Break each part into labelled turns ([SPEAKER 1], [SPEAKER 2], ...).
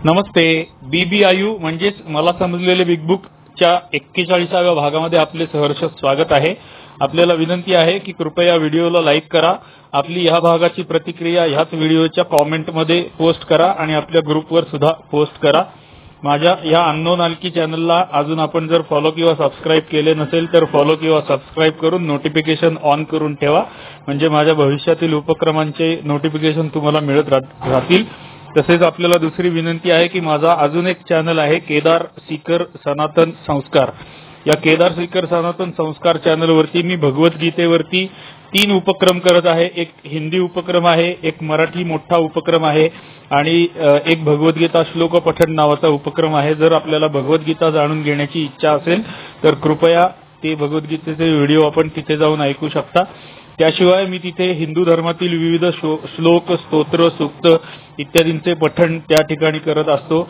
[SPEAKER 1] नमस्ते. BBIU म्हणजेच मला समजलेले बिग बुकच्या 41व्या भागामध्ये आपले सहर्ष स्वागत आहे. आपल्याला विनंती आहे की कृपया व्हिडिओला लाईक करा, आपली या भागाची प्रतिक्रिया ह्याच व्हिडिओच्या कॉमेंटमध्ये पोस्ट करा आणि आपल्या ग्रुपवर सुद्धा पोस्ट करा. माझ्या या अननोन आलकी चॅनलला अजून आपण जर फॉलो किंवा सबस्क्राईब केले नसेल तर फॉलो किंवा सबस्क्राईब करून नोटिफिकेशन ऑन करून ठेवा, म्हणजे माझ्या भविष्यातील उपक्रमांचे नोटिफिकेशन तुम्हाला मिळत राहतील. तसेच आपल्याला दुसरी विनंती आहे की माझा अजून एक चॅनल आहे केदार सीकर सनातन संस्कार. या केदार सीकर सनातन संस्कार चॅनलवरती मी भगवद्गीतेवरती 3 उपक्रम करत आहे. एक हिंदी उपक्रम आहे, एक मराठी मोठा उपक्रम आहे आणि एक भगवद्गीता श्लोक पठण नावाचा उपक्रम आहे. जर आपल्याला भगवद्गीता जाणून घेण्याची इच्छा असेल तर कृपया ते भगवद्गीतेचे व्हिडिओ आपण तिथे जाऊन ऐकू शकता. त्याशिवाय मी तिथे हिंदू धर्मातील विविध श्लोक, स्तोत्र, सूक्त इत्यादींचे पठण त्या ठिकाणी करत असतो.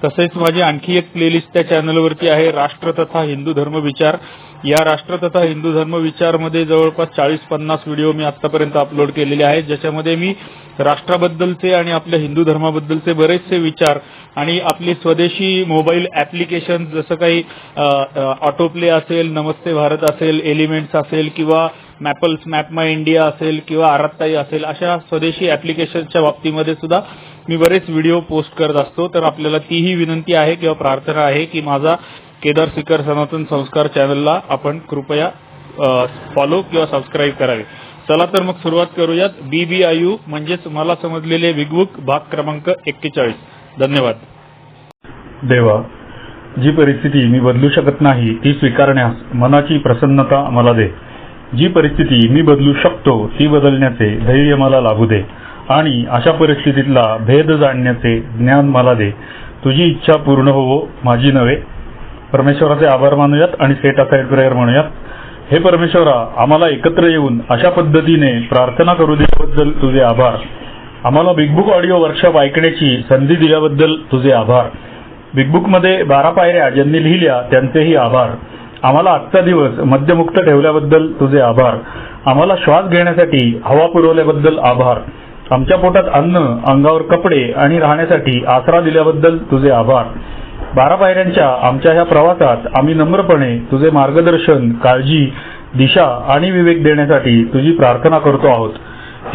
[SPEAKER 1] तसेच माझी आणखी एक प्लेलिस्ट त्या चॅनलवरती आहे, राष्ट्र तथा हिंदू धर्म विचार. या राष्ट्र तथा हिंदू धर्म विचार मध्ये जवळपास 40-50 व्हिडिओ मी आतापर्यंत अपलोड केलेले आहेत, ज्याच्यामध्ये मी राष्ट्राबद्दलचे आणि आपल्या हिंदू धर्माबद्दलचे बरेचसे विचार आणि आपली स्वदेशी मोबाईल ऍप्लिकेशन जसं काही ऑटोप्ले असेल, नमस्ते भारत असेल, एलिमेंट्स असेल किंवा मॅपल्स मॅप माय इंडिया असेल किंवा आरात्ताई असेल, अशा स्वदेशी ऍप्लिकेशनच्या बाबतीमध्ये सुद्धा मी बरेच व्हिडिओ पोस्ट करत असतो. तर आपल्याला तीही विनंती आहे किंवा प्रार्थना आहे की माझा केदार सीकर सनातन संस्कार चॅनलला आपण कृपया फॉलो किंवा सबस्क्राईब करावे. चला तर मग सुरुवात करूयात. BBIU म्हणजेच मला समजलेले बिग बुक भाग क्रमांक 41. धन्यवाद.
[SPEAKER 2] देवा, जी परिस्थिती मी बदलू शकत नाही ती स्वीकारण्यास मनाची प्रसन्नता मला दे. जी परिस्थिती मी बदलू शकतो ती बदलण्याचे धैर्य मला लाभू दे आणि अशा परिस्थितीतला भेद जाणण्याचे ज्ञान मला दे. तुझी इच्छा पूर्ण होवो, माझी नव्हे. परमेश्वराचे आभार मानूयात आणि सेट असाइड प्रेयर म्हणूयात. हे परमेश्वरा, आम्हाला एकत्र येऊन अशा पद्धतीने प्रार्थना करू दिल्याबद्दल तुझे आभार. आम्हाला बिग बुक ऑडिओ वर्कशॉप ऐकण्याची संधी दिल्याबद्दल तुझे आभार. बिग बुकमध्ये 12 पायऱ्या ज्यांनी लिहिल्या त्यांचेही आभार. आम्हाला आजचा दिवस मद्यमुक्त ठेवल्याबद्दल तुझे आभार. आम्हाला श्वास घेण्यासाठी हवा पुरवल्याबद्दल आभार. आमच्या पोटात अन्न, अंगावर कपडे आणि राहण्यासाठी आसरा दिल्याबद्दल तुझे आभार. 12 पायऱ्यांच्या आमच्या ह्या प्रवासात आम्ही नम्रपणे तुझे मार्गदर्शन, काळजी, दिशा आणि विवेक देण्यासाठी तुझी प्रार्थना करतो आहोत.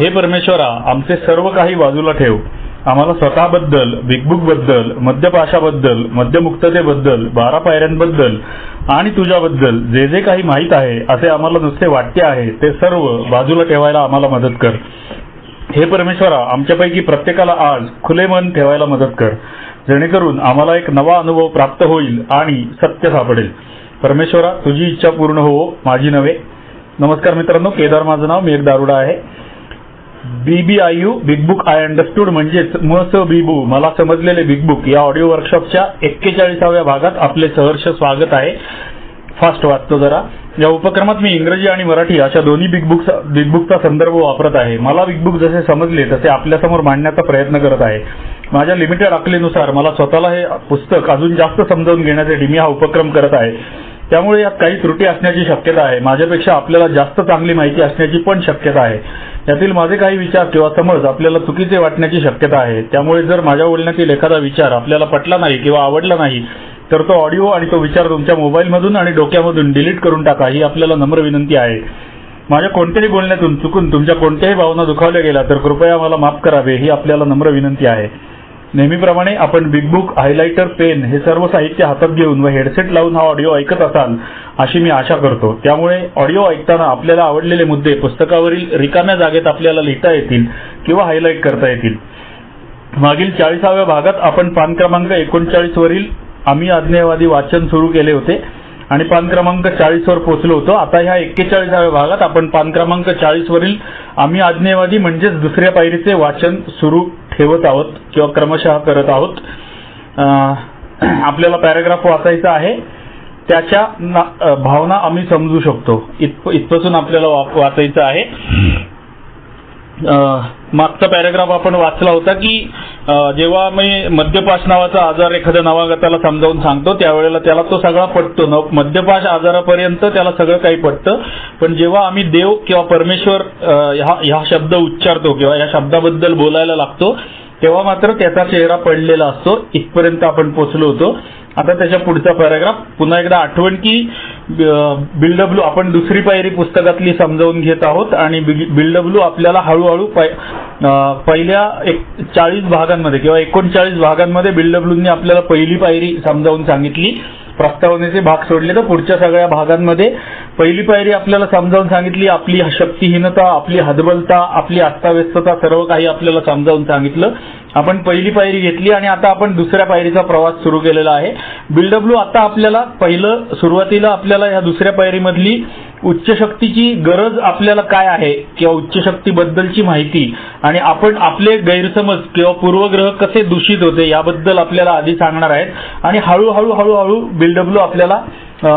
[SPEAKER 2] हे परमेश्वरा, आमचे सर्व काही बाजूला ठेव. आम्हाला स्वतःबद्दल, बिग बुक बद्दल, मद्यपाशाबद्दल, मद्यमुक्ततेबद्दल, 12 पायऱ्यांबद्दल आणि तुझ्याबद्दल जे जे काही माहीत आहे असे आम्हाला नुसते वाटते आहे ते सर्व बाजूला ठेवायला आम्हाला मदत कर. हे परमेश्वरा, आमच्यापैकी प्रत्येकाला आज खुले मन ठेवायला मदत कर, जेणेकरून आम्हाला एक नवा अनुभव प्राप्त होईल आणि सत्य सापडेल. परमेश्वरा, तुझी इच्छा पूर्ण होवो, माझी नव्हे. नमस्कार मित्रांनो, केदार माझं नाव, मी एक दारुडा आहे. BBIU big book I understood म्हणजेच बीबू मला समजलेले बिग बुक या ऑडिओ वर्कशॉपच्या 41व्या भागात आपले सहर्ष स्वागत आहे. फास्ट वाचतो जरा. या उपक्रमात मी इंग्रजी आणि मराठी अशा दोन्ही बिग बुकचा संदर्भ वापरत आहे. मला बिग बुक जसे समजले तसे आपल्यासमोर मांडण्याचा प्रयत्न करत आहे. माझ्या लिमिटेड अकलेनुसार मला स्वतःला हे पुस्तक अजून जास्त समजावून घेण्यासाठी मी हा उपक्रम करत आहे. त्यामुळे यात काही त्रुटी असण्याची शक्यता आहे. माझ्यापेक्षा आपल्याला जास्त चांगली माहिती असण्याची पण शक्यता आहे. यातील माझे काही विचार किंवा समज आपल्याला चुकीचे वाटण्याची शक्यता आहे. त्यामुळे जर माझ्या बोलण्यातील एखादा विचार आपल्याला पटला नाही किंवा आवडला नाही तर तो ऑडिओ आणि तो विचार तुमच्या मोबाईलमधून आणि डोक्यामधून डिलीट करून टाका, ही आपल्याला नम्र विनंती आहे. माझ्या कोणत्याही बोलण्यातून चुकून तुमच्या कोणत्याही भावना दुखावल्या गेल्या तर कृपया मला माफ करावे, ही आपल्याला नम्र विनंती आहे. नेहमीप्रमाणे आपण बिग बुक, हायलाइटर, पेन हे सर्व साहित्य हातात घेऊन व हेडसेट लावून हा ऑडिओ ऐकत असाल अशी मी आशा करतो. त्यामुळे ऑडिओ ऐकताना आपल्याला आवडलेले मुद्दे पुस्तकावरील रिकाम्या जागेत आपल्याला लिहिता येतील किंवा हायलाइट करता येतील. मागील 40व्या भागात आपण पान क्रमांक 39 वरील आम्ही आज्ञेयवादी वाचन सुरू केले होते आणि पान क्रमांक 40 वर पोहोचलो होतो. आता ह्या 41व्या भागात आपण पान क्रमांक 40 वरील आम्ही आज्ञेयवादी म्हणजेच दुसऱ्या पायरीचे वाचन सुरू ठेवत आहोत किंवा क्रमशः करत आहोत. आपल्याला पॅराग्राफ वाचायचा आहे, त्याच्या भावना आम्ही समजू शकतो इथपासून आपल्याला वाचायचं आहे. मागचा पॅराग्राफ आपण वाचला होता की जेव्हा मी मद्यपाश नावाचा आजार एखाद्या नवागताला समजावून सांगतो त्यावेळेला त्याला तो सगळा पटतो. मद्यपाश आजारापर्यंत त्याला सगळं काही पटतं, पण जेव्हा आम्ही देव किंवा परमेश्वर ह्या शब्द उच्चारतो किंवा या शब्दाबद्दल बोलायला लागतो तेव्हा मात्र त्याचा चेहरा पडलेला असतो. इथपर्यंत आपण पोहोचलो होतो. आता त्याच्या पुढचा पॅराग्राफ पुन्हा एकदा आठवण की बिलडब्ल्यू आपण दुसरी पायरी पुस्तकातली समजावून घेत आहोत आणि बिलडब्ल्यू आपल्याला हळूहळू पहिल्या 40 भागांमध्ये किंवा 39 भागांमध्ये बिलडब्ल्यूनी आपल्याला पहिली पायरी समजावून सांगितली. प्रस्तावनेचे भाग सोडले तर पुढच्या सगळ्या भागांमध्ये पहिली पायरी आपल्याला समजावून सांगितली. आपली शक्तिहीनता, आपली हतबलता, आपली अस्ताव्यस्तता सर्व काही आपल्याला समजावून सांगितलं. आपण पहिली पायरी घेतली आणि आता आपण दुसऱ्या पायरीचा प्रवास सुरू केलेला आहे. बिलडब्ल्यू आता आपल्याला सुरुवातीला आपल्याला या दुसऱ्या पायरीमधली उच्च शक्तीची गरज आपल्याला काय आहे किंवा उच्च शक्तीबद्दलची माहिती आणि आपण आपले गैरसमज किंवा पूर्वग्रह कसे दूषित होते याबद्दल आपल्याला आधी सांगणार आहेत आणि हळूहळू बिलडब्ल्यू आपल्याला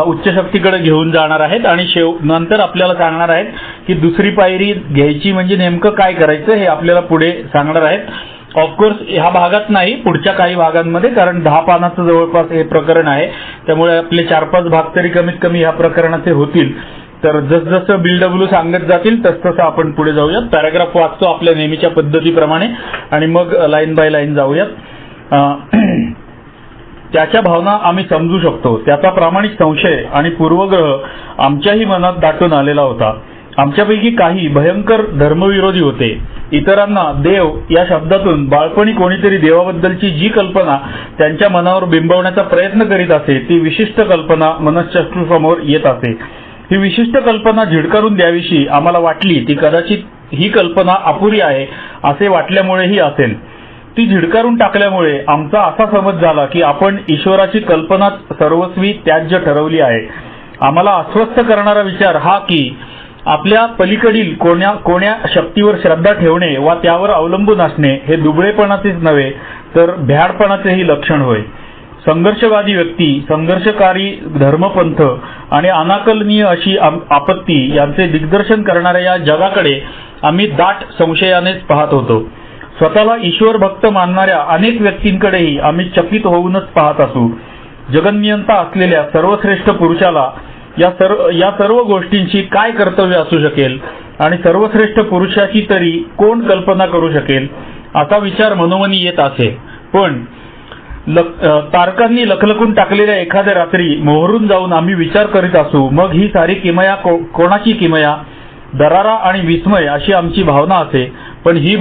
[SPEAKER 2] उच्च शक्तीकडे घेऊन जाणार आहेत आणि नंतर आपल्याला सांगणार आहेत की दुसरी पायरी घ्यायची म्हणजे नेमकं काय करायचं हे आपल्याला पुढे सांगणार आहेत. ऑफकोर्स ह्या भागात नाही, पुढच्या काही भागांमध्ये, कारण 10 पानाचं जवळपास हे प्रकरण आहे. त्यामुळे आपले 4-5 भाग तरी कमीत कमी ह्या प्रकरणाचे होतील. तर जसजसं बिलडब्ल्यू सांगत जातील तसतसं आपण पुढे जाऊयात. पॅराग्राफ वाचतो आपल्या नेहमीच्या पद्धतीप्रमाणे आणि मग लाईन बाय लाईन जाऊयात. त्याच्या भावना आम्ही समजू शकतो. त्याचा प्रामाणिक संशय आणि पूर्वग्रह आमच्याही मनात दाटून आलेला होता. आमच्यापैकी काही भयंकर धर्मविरोधी होते. इतरांना देव या शब्दातून बाळपणी कोणीतरी देवाबद्दलची जी कल्पना त्यांच्या मनावर बिंबवण्याचा प्रयत्न करीत असे ती विशिष्ट कल्पना मनश्चक्षुसमोर येत असे. ही विशिष्ट कल्पना झिडकारून द्यावीशी आम्हाला वाटली. ती कदाचित ही कल्पना अपुरी आहे असे वाटल्यामुळेही असेल. ती झिडकारून टाकल्यामुळे आमचा असा समज झाला की आपण ईश्वराची कल्पनाच सर्वस्वी त्याज्य ठरवली आहे. आम्हाला अस्वस्थ करणारा विचार हा की आपल्या पलीकडील कोण्या शक्तीवर श्रद्धा ठेवणे वा त्यावर अवलंबून असणे हे दुबळेपणाचेच नव्हे तर भ्याडपणाचेही लक्षण होय. संघर्षवादी व्यक्ती, संघर्षकारी धर्मपंथ आणि अनाकलनीय अशी आपत्ती यांचे दिग्दर्शन करणाऱ्या या जगाकडे आम्ही दाट संशयानेच पाहत होतो. स्वतःला ईश्वर भक्त मानणाऱ्या अनेक व्यक्तींकडेही आम्ही चकित होऊनच पाहत असू. जगन्नियंता असलेल्या सर्वश्रेष्ठ पुरुषाला या सर्व गोष्टींची काय कर्तव्य असू शकेल आणि सर्वश्रेष्ठ पुरुषाची तरी कोण कल्पना करू शकेल असा विचार मनोमनी येत असे. पण तारकांनी लखलखून टाकलेल्या एखाद्या रात्री मोहरून जाऊन आम्ही विचार करीत असू. मग ही सारी किमया कोणाची किमया, दरारा आणि विस्मय अशी आमची भावना असे. पण ही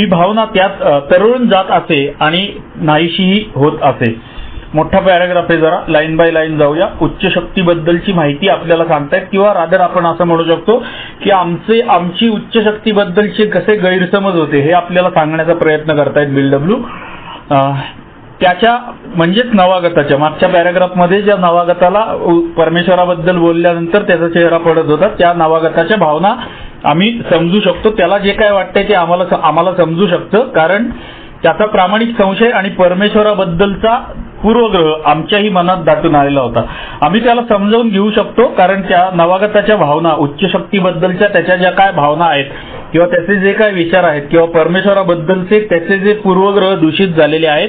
[SPEAKER 2] भावना त्यात तरळून जात असे आणि नाहीशीही होत असे. मोठा पॅराग्राफ आहे, जरा लाईन बाय लाईन जाऊया. उच्च शक्तीबद्दलची माहिती आपल्याला सांगतायत किंवा रादर आपण असं म्हणू शकतो की आमची उच्च शक्तीबद्दलचे कसे गैरसमज होते हे आपल्याला सांगण्याचा प्रयत्न करतायत बिलडब्ल्यू. त्याच्या म्हणजेच नवागताच्या मागच्या पॅराग्राफमध्ये ज्या नवागताला परमेश्वराबद्दल बोलल्यानंतर त्याचा चेहरा पडत होता त्या नवागताच्या भावना आम्ही समजू शकतो. त्याला जे काय वाटतंय ते आम्हाला समजू शकतं, कारण त्याचा प्रामाणिक संशय आणि परमेश्वराबद्दलचा पूर्वग्रह आमच्याही मनात दाटून आलेला होता. आम्ही त्याला समजावून घेऊ शकतो, कारण त्या नवागताच्या भावना उच्च शक्तीबद्दलच्या त्याच्या ज्या काय भावना आहेत किंवा त्याचे जे काय विचार आहेत किंवा परमेश्वराबद्दलचे त्याचे जे पूर्वग्रह दूषित झालेले आहेत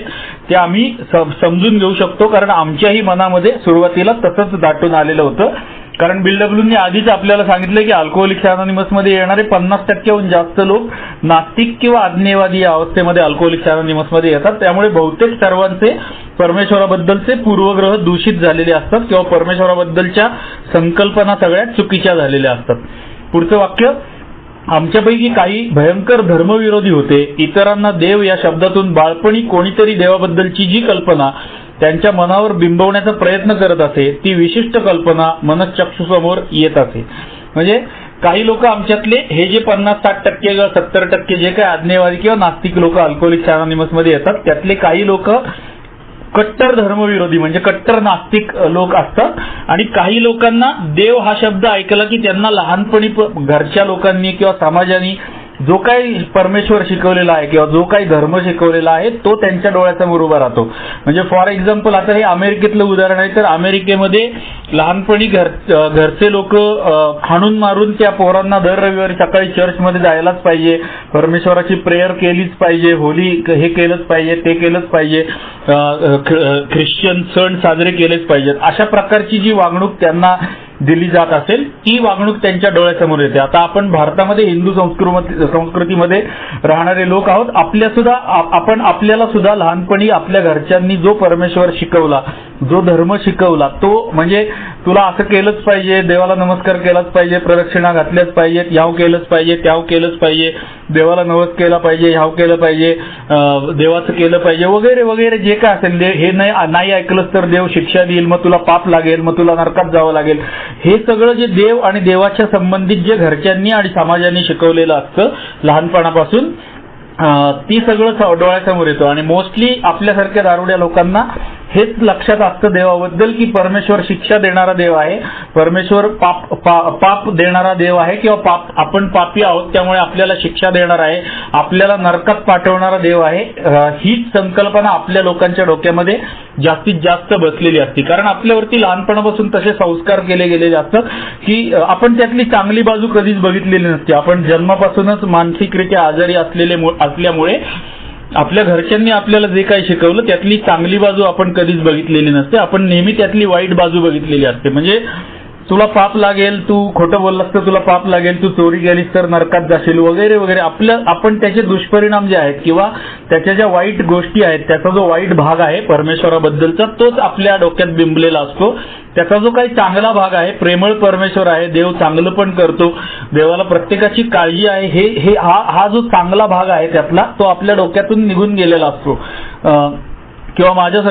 [SPEAKER 2] ते आम्ही समजून घेऊ शकतो, कारण आमच्याही मनामध्ये सुरुवातीला तसंच दाटून आलेलं होतं. कारण बिलडब्ल्यूनी आधीच आपल्याला सांगितलं की अल्कोहोलिक्स अनॉनिमसमध्ये येणारे 50%हून जास्त लोक नास्तिक किंवा अज्ञेयवादी या अवस्थेमध्ये अल्कोहोलिक्स अनॉनिमसमध्ये येतात. त्यामुळे बहुतेक सर्वांचे परमेश्वराबद्दलचे पूर्वग्रह दूषित झालेले असतात किंवा परमेश्वराबद्दलच्या संकल्पना सगळ्यात चुकीच्या झालेल्या असतात. पुढचं वाक्य, आमच्यापैकी काही भयंकर धर्मविरोधी होते. इतरांना देव या शब्दातून बाळपणी कोणीतरी देवाबद्दलची जी कल्पना त्यांच्या मनावर बिंबवण्याचा प्रयत्न करत असे ती विशिष्ट कल्पना मनश्चक्षुसमोर येत असे. म्हणजे काही लोक आमच्यातले हे जे 50-60% किंवा 70% जे काही अज्ञेयवादी किंवा नास्तिक लोक अल्कोहोलिक्स अनॉनिमसमध्ये येतात त्यातले काही लोक कट्टर धर्मविरोधी म्हणजे कट्टर नास्तिक लोक असतात. आणि काही लोकांना देव हा शब्द ऐकला की त्यांना लहानपणी घरच्या लोकांनी किंवा समाजाने जो काही परमेश्वर शिकवलेला आहे किंवा जो काही धर्म शिकवलेला आहे तो त्यांच्या डोळ्यासमोर उभा राहतो. म्हणजे फॉर एक्झाम्पल आता हे अमेरिकेतलं उदाहरण आहे, तर अमेरिकेमध्ये लहानपणी घरचे लोक हाणून मारून त्या पोरांना दर रविवारी सकाळी चर्चमध्ये जायलाच पाहिजे, परमेश्वराची प्रेयर केलीच पाहिजे, होली हे केलंच पाहिजे, ते केलंच पाहिजे, ख्रिश्चन सण साजरे केलेच पाहिजेत, अशा प्रकारची जी वागणूक त्यांना दिली जात असेल ती वागणूक त्यांच्या डोळ्यासमोर येते. आता आपण भारतामध्ये हिंदू संस्कृतीमध्ये राहणारे लोक आहोत. आपल्याला सुद्धा लहानपणी आपल्या घरच्यांनी जो परमेश्वर शिकवला, जो धर्म शिकवला, तो म्हणजे तुला असं केलंच पाहिजे, देवाला नमस्कार केलाच पाहिजे, प्रदक्षिणा घातल्याच पाहिजेत, ह्याव केलंच पाहिजे, त्याव केलंच पाहिजे, देवाला नवस केला पाहिजे, ह्याव केलं पाहिजे, देवाचं केलं पाहिजे वगैरे वगैरे जे काय असेल, हे नाही ऐकलंच तर देव शिक्षा देईल, मग तुला पाप लागेल, मग तुला नरकात जावं लागेल. हे सगळं जे देव आणि देवाच्या संबंधित जे घरच्यांनी आणि समाजाने शिकवलेलं असतं लहानपणापासून, ती सगळं डोळ्यासमोर येतो. आणि मोस्टली आपल्यासारख्या दारुड्या लोकांना हेच लक्षात असतं देवाबद्दल की परमेश्वर शिक्षा देणारा देव आहे, परमेश्वर पाप देणारा देव आहे, किंवा आपण पापी आहोत त्यामुळे आपल्याला शिक्षा देणार आहे, आपल्याला नरकात पाठवणारा देव आहे. हीच संकल्पना आपल्या लोकांच्या डोक्यामध्ये जास्तीत जास्त बसलेली असते. कारण आपल्यावरती लहानपणापासून तसे संस्कार केले गेलेले असतात की आपण त्यातली चांगली बाजू कधीच बघितलेली नसते. आपण जन्मापासूनच मानसिकरित्या आजारी असल्यामुळे आपल्या घरच्यांनी आपल्याला जे काही शिकवलं त्यातली चांगली बाजू आपण कधीच बघितलेली नसते. आपण नेहमी त्यातली वाईट बाजू बघितलेली असते. म्हणजे तुला पाप लागेल, तू खोटं बोललास तर तुला पाप लागेल, तू चोरी केलीस तर नरकात जाशील वगैरे वगैरे. आपण त्याचे दुष्परिणाम जे आहेत किंवा त्याच्या ज्या वाईट गोष्टी आहेत, त्याचा जो वाईट भाग आहे परमेश्वराबद्दलचा, तोच आपल्या डोक्यात बिंबलेला असतो. त्याचा जो काही चांगला भाग आहे, प्रेमळ परमेश्वर आहे, देव चांगलं पण करतो, देवाला प्रत्येकाची काळजी आहे, हा जो चांगला भाग आहे त्यातला, तो आपल्या डोक्यातून निघून गेलेला असतो. किंवा माझंच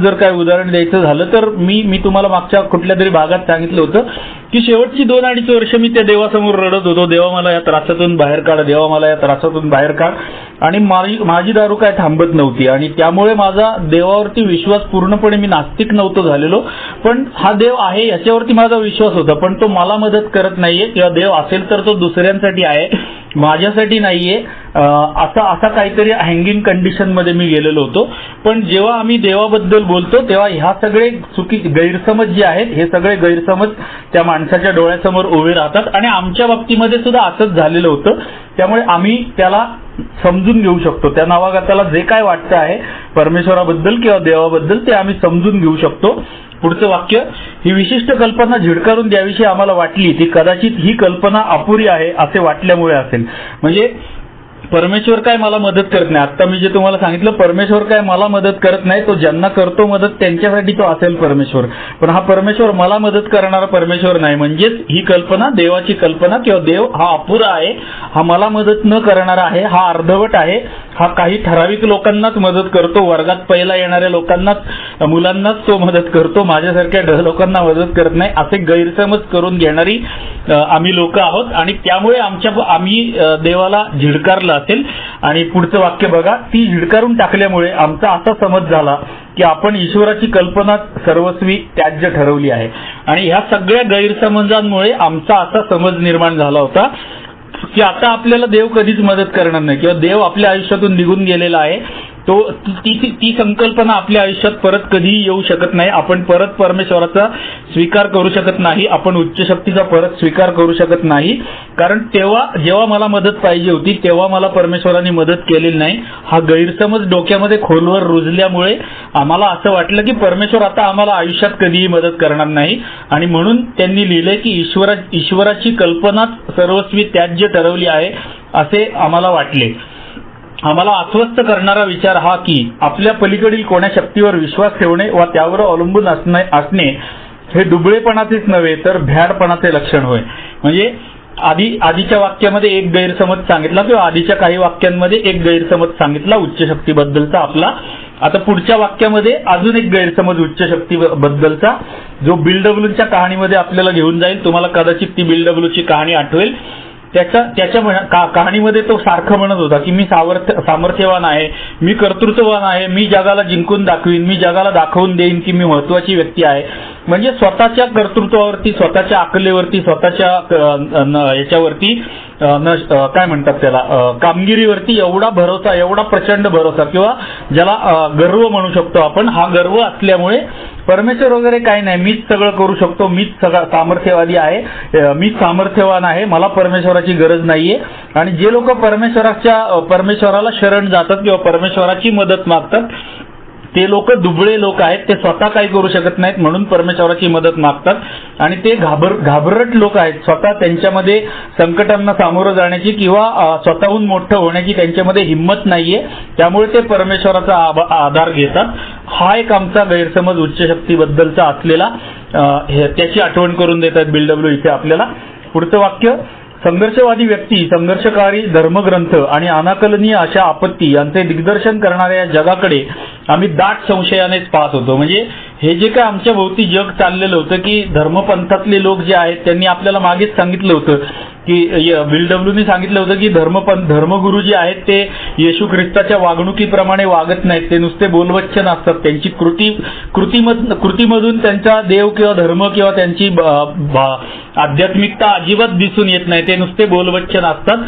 [SPEAKER 2] जर काय उदाहरण द्यायचं झालं तर मी तुम्हाला मागच्या कुठल्या तरी भागात सांगितलं होतं की शेवटची 2-2.5 वर्ष मी त्या देवासमोर रडत होतो, देवा मला या त्रासातून बाहेर काढ, देवा मला या त्रासातून बाहेर काढ. आणि माझी दारू काय थांबत नव्हती आणि त्यामुळे माझा देवावरती विश्वास पूर्णपणे, मी नास्तिक नव्हतो झालेलो, पण हा देव आहे याच्यावरती माझा विश्वास होता. पण तो मला मदत करत नाहीये, किंवा देव असेल तर तो दुसऱ्यांसाठी आहे, माझ्यासाठी नाहीये, असा काहीतरी हँगिंग कंडिशन मध्ये मी गेलेलो होतो. पण जेव्हा आम्ही देवाबद्दल बोलतो तेव्हा ह्या सगळे गैरसमज जे आहेत, हे सगळे गैरसमज त्या माणसाच्या डोळ्यासमोर उभे राहतात. आणि आमच्या बाबतीमध्ये सुद्धा असंच झालेलं होतं. त्यामुळे आम्ही त्याला समजून घेऊ शकतो, त्या नावागताला जे काय वाटतं आहे परमेश्वराबद्दल किंवा देवाबद्दल ते आम्ही समजून घेऊ शकतो. पुढचं वाक्य, ही विशिष्ट कल्पना झिडकारून द्याविषयी आम्हाला वाटली, ती कदाचित ही कल्पना अपुरी आहे असे वाटल्यामुळे असेल. म्हणजे परमेश्वर काय मला मदत करत नाही. आता मी जे तुम्हाला सांगितलं, परमेश्वर काय मला मदत करत नाही, तो ज्यांना करतो मदत त्यांच्यासाठी तो असेल परमेश्वर. पण हा परमेश्वर मला मदत करणारा परमेश्वर नाही. म्हणजेच ही कल्पना, देवाची कल्पना किंवा देव हा अपुरा आहे, हा मला मदत न करणारा आहे, हा अर्धवट आहे, हा काही ठराविक लोकांनाच मदत करतो, वर्गात पहिला येणाऱ्या लोकांनाच, मुलांनाच तो मदत करतो, माझ्यासारख्या लोकांना मदत करत नाही, असे गैरसमज करून घेणारी आम्ही लोक आहोत. आणि त्यामुळे आम्ही देवाला झिडकारलं असेल. आणि पुढचं वाक्य बघा, ती झिडकारून टाकल्यामुळे आमचा असा समज झाला की आपण ईश्वराची कल्पना सर्वस्वी त्याज्य ठरवली आहे. आणि ह्या सगळ्या गैरसमजांमुळे आमचा असा समज निर्माण झाला होता की आता आपल्याला देव कधीच मदत करणार नाही, किंवा देव आपल्या आयुष्यातून निघून गेलेला आहे, ती संकल्पना आपल्या आयुष्यात परत कधीही येऊ शकत नाही. आपण परत परमेश्वराचा स्वीकार करू शकत नाही, आपण उच्च शक्तीचा परत स्वीकार करू शकत नाही. कारण जेव्हा मला मदत पाहिजे होती तेव्हा मला परमेश्वराने मदत केलेली नाही. हा गैरसमज डोक्यामध्ये खोलवर रुजल्यामुळे आम्हाला असं वाटलं की परमेश्वर आता आम्हाला आयुष्यात कधीही मदत करणार नाही. आणि म्हणून त्यांनी लिहिलंय की ईश्वराची कल्पनाच सर्वस्वी त्याज्य ठरवली आहे असे आम्हाला वाटले. आम्हाला अस्वस्थ करणारा विचार हा की आपल्या पलीकडील कोण्या शक्तीवर विश्वास ठेवणे व त्यावर अवलंबून असणे हे दुबळेपणाचेच नव्हे तर भ्याडपणाचे लक्षण होय. म्हणजे आधीच्या वाक्यामध्ये एक गैरसमज सांगितला, किंवा आधीच्या काही वाक्यांमध्ये एक गैरसमज सांगितला उच्च शक्तीबद्दलचा आपला. आता पुढच्या वाक्यामध्ये अजून एक गैरसमज उच्च शक्तीबद्दलचा, जो बिल डब्ल्यूच्या कहाणीमध्ये आपल्याला घेऊन जाईल. तुम्हाला कदाचित ती बिल डब्ल्यूची कहाणी आठवेल. त्याच्या कहाणीमध्ये तो सारखं म्हणत होता की मी सामर्थ्यवान आहे, मी कर्तृत्ववान आहे, मी जगाला जिंकून दाखवीन, मी जगाला दाखवून देईन की मी महत्वाची व्यक्ती आहे. म्हणजे स्वतःच्या कर्तृत्वावरती, स्वतःच्या अकलेवरती, स्वतःच्या याच्यावरती काय म्हणतात त्याला, कामगिरीवरती एवढा भरोसा, एवढा प्रचंड भरोसा, किंवा ज्याला गर्व म्हणू शकतो आपण, हा गर्व असल्यामुळे परमेश्वर वगैरे काही नाही, मीच सगळं करू शकतो, मीच सगळं सामर्थ्यवादी आहे, मीच सामर्थ्यवान आहे, मला परमेश्वराची गरज नाहीये. आणि जे लोक परमेश्वराला शरण जातात किंवा परमेश्वराची मदत मागतात
[SPEAKER 1] ते लोक दुबळे लोक आहेत, ते स्वतः काही करू शकत नाहीत म्हणून परमेश्वराची मदत मागतात आणि ते घाबरट लोक आहेत, स्वतः त्यांच्यामध्ये संकटांना सामोरं जाण्याची किंवा स्वतःहून मोठं होण्याची त्यांच्यामध्ये हिंमत नाहीये, त्यामुळे ते परमेश्वराचा आधार घेतात. हा एक आमचा गैरसमज उच्च शक्तीबद्दलचा असलेला त्याची आठवण करून देतात BLW इथे आपल्याला. पुढचं वाक्य, संघर्षवादी व्यक्ती, संघर्षकारी धर्मग्रंथ आणि अनाकलनीय अशा आपत्ती यांचे दिग्दर्शन करणाऱ्या या जगाकडे आम्ही दाट संशयानेच पाहत होतो. म्हणजे हे जे काय आमच्या भोवती जग चाललेलं होतं की धर्मपंथातले लोक जे आहेत त्यांनी आपल्याला मागेच सांगितलं होतं की BLWनी सांगितलं होतं की धर्मगुरू जे आहेत ते येशू ख्रिस्ताच्या वागणुकीप्रमाणे वागत नाहीत, ते नुसते बोलवच्चन असतात, त्यांची कृतीमधून त्यांचा देव किंवा धर्म किंवा त्यांची आध्यात्मिकता अजिबात दिसून येत नाही, ते नुसते बोलवच्चन असतात.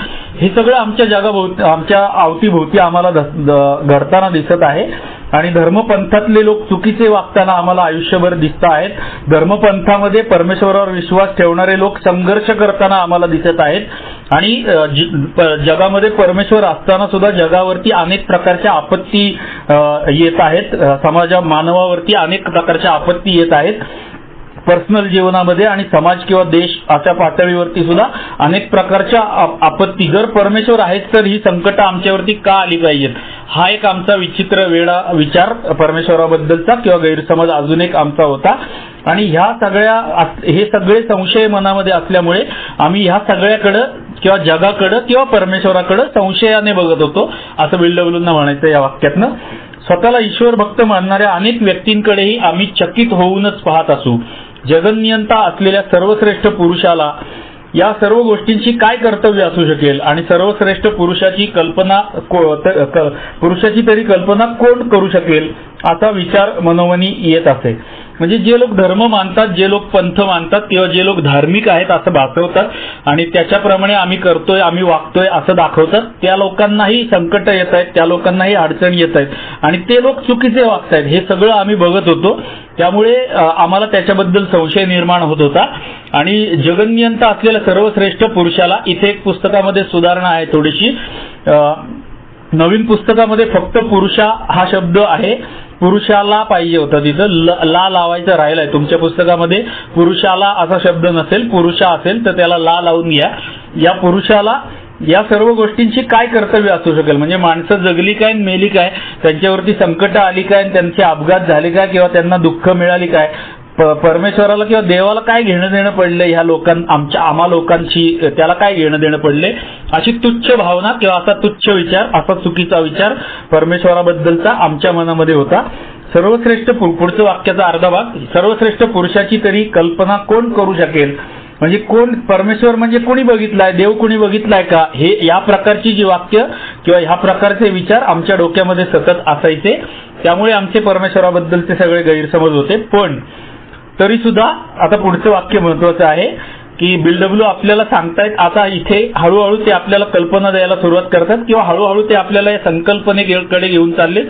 [SPEAKER 1] हे सगळं आमच्या जगाभोवती, आमच्या अवतीभोवती आम्हाला घडताना दिसत आहे आणि धर्मपंथातले लोक चुकीचे वागताना आम्हाला आयुष्यभर दिसत आहेत. धर्मपंथामध्ये परमेश्वरावर विश्वास ठेवणारे लोक संघर्ष करताना आम्हाला दिसत आहेत आणि जगामध्ये परमेश्वर असताना सुद्धा जगावरती अनेक प्रकारच्या आपत्ती येत आहेत, मानवावरती अनेक प्रकारच्या आपत्ती येत आहेत. पर्सनल जीवनामध्ये आणि समाज किंवा देश अशा पातळीवरती सुद्धा अनेक प्रकारच्या आपत्ती, जर परमेश्वर आहेत तर ही संकट आमच्यावरती का आली पाहिजेत, हा एक आमचा विचित्र वेडा विचार परमेश्वराबद्दलचा किंवा गैरसमज अजून एक आमचा होता. आणि हे सगळे संशय मनामध्ये असल्यामुळे आम्ही ह्या सगळ्याकडे किंवा जगाकडे किंवा परमेश्वराकडे संशयाने बघत होतो, असं BLWना म्हणायचं या वाक्यातनं. स्वतःला ईश्वर भक्त मानणाऱ्या अनेक व्यक्तींकडेही आम्ही चकित होऊनच पाहत असू. जगनियंता असलेल्या सर्वश्रेष्ठ पुरुषाला या सर्व गोष्टींची काय कर्तव्य असू शकेल आणि सर्वश्रेष्ठ पुरुषाची तरी कल्पना कोण करू शकेल, असा विचार मनोमनी येत असे. म्हणजे जे लोक धर्म मानतात, जे लोक पंथ मानतात किंवा जे लोक धार्मिक आहेत असं भासवतात आणि त्याच्याप्रमाणे आम्ही करतोय, आम्ही वागतोय असं दाखवतात, त्या लोकांनाही संकट येत आहेत, त्या लोकांनाही अडचणी येत आहेत आणि ते लोक चुकीचे वागतायत, हे सगळं आम्ही बघत होतो. त्यामुळे आम्हाला त्याच्याबद्दल संशय निर्माण होत होता. आणि जगनियंता असलेल्या सर्वश्रेष्ठ पुरुषाला, इथे एक पुस्तकामध्ये सुधारणा आहे थोडीशी, नवीन पुस्तकामध्ये फक्त पुरुषा हा शब्द आहे, पुरुषाला पाहिजे होता, तिथं ला लावायचं राहिलाय. तुमच्या पुस्तकामध्ये पुरुषाला असा शब्द नसेल, पुरुषा असेल तर त्याला ला लावून घ्या. या पुरुषाला या सर्व गोष्टींची काय कर्तव्य असू शकेल, म्हणजे माणसं जगली काय मेली काय, त्यांच्यावरती संकट आली काय, त्यांचे अपघात झाले काय किंवा त्यांना दुःख मिळाली काय, परमेश्वराला किंवा देवाला काय घेणं देणं पडले, ह्या आम्हा लोकांची त्याला काय घेणं देणं पडले, अशी तुच्छ भावना किंवा असा तुच्छ विचार, असा चुकीचा विचार परमेश्वराबद्दलचा आमच्या मनामध्ये होता. सर्वश्रेष्ठ, पुढचं वाक्याचा अर्धा भाग, सर्वश्रेष्ठ पुरुषाची तरी कल्पना कोण करू शकेल, म्हणजे कोण, परमेश्वर म्हणजे कोणी बघितलाय, देव कोणी बघितलाय का, हे या प्रकारची जी वाक्य किंवा ह्या प्रकारचे विचार आमच्या डोक्यामध्ये सतत असायचे. त्यामुळे आमचे परमेश्वराबद्दलचे सगळे गैरसमज होते. पण तरी सुद्धा आता पुढचं वाक्य महत्वाचं आहे की BLW आपल्याला सांगतायत, आता इथे हळूहळू ते आपल्याला कल्पना द्यायला सुरुवात करतात किंवा हळूहळू ते आपल्याला या संकल्पनेकडे घेऊन चालले.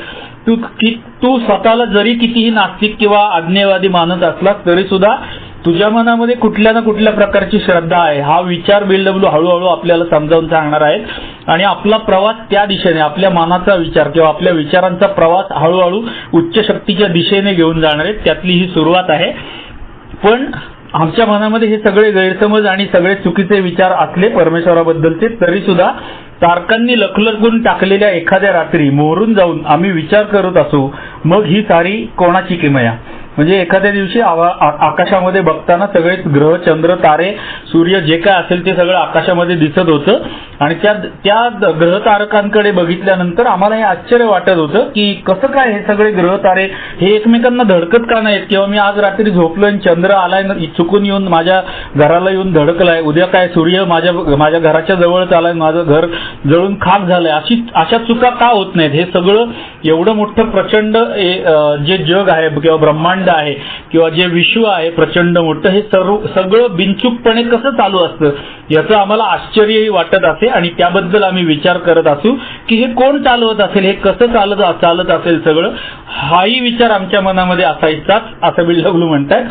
[SPEAKER 1] तू स्वतःला जरी कितीही नास्तिक किंवा अज्ञेयवादी मानत असला तरी सुद्धा तुझ्या मनामध्ये कुठल्या ना कुठल्या प्रकारची श्रद्धा आहे, हा विचार BLW हळूहळू आपल्याला समजावून सांगणार आहेत आणि आपला प्रवास त्या दिशेने, आपल्या मनाचा विचार किंवा आपल्या विचारांचा प्रवास हळूहळू उच्च शक्तीच्या दिशेने घेऊन जाणार आहेत, त्यातली ही सुरुवात आहे. पण आमच्या मनामध्ये हे सगळे गैरसमज आणि सगळे चुकीचे विचार असले परमेश्वराबद्दलचे, तरी सुद्धा तारकांनी लखलखून टाकलेल्या एखाद्या रात्री मोहरून जाऊन आम्ही विचार करत असू, मग ही सारी कोणाची किमया. म्हणजे एखाद्या दिवशी आकाशामध्ये बघताना सगळे ग्रह, चंद्र, तारे, सूर्य जे काय असेल ते सगळं आकाशामध्ये दिसत होतं आणि त्या ग्रह तारकांकडे बघितल्यानंतर आम्हाला हे आश्चर्य वाटत होतं की कसं काय हे सगळे ग्रह तारे हे एकमेकांना धडकत का नाहीत, किंवा मी आज रात्री झोपलोय चंद्र आलाय चुकून येऊन माझ्या घराला येऊन धडकलाय, उद्या काय सूर्य माझ्या घराच्या जवळच आलाय, माझं घर जळून खाक झालंय, अशा चुका का होत नाहीत. हे सगळं एवढं मोठं प्रचंड जे जग आहे किंवा ब्रह्मांड आहे किंवा जे विश्व आहे प्रचंड मोठं, हे सगळं बिनचूकपणे कसं चालू असतं याचं आम्हाला आश्चर्यही वाटत असे आणि त्याबद्दल आम्ही विचार करत असू की हे कोण चालवत असेल, हे कसं चालत असेल सगळं, हाही विचार आमच्या मनामध्ये असायचाच, असं BLW म्हणतात.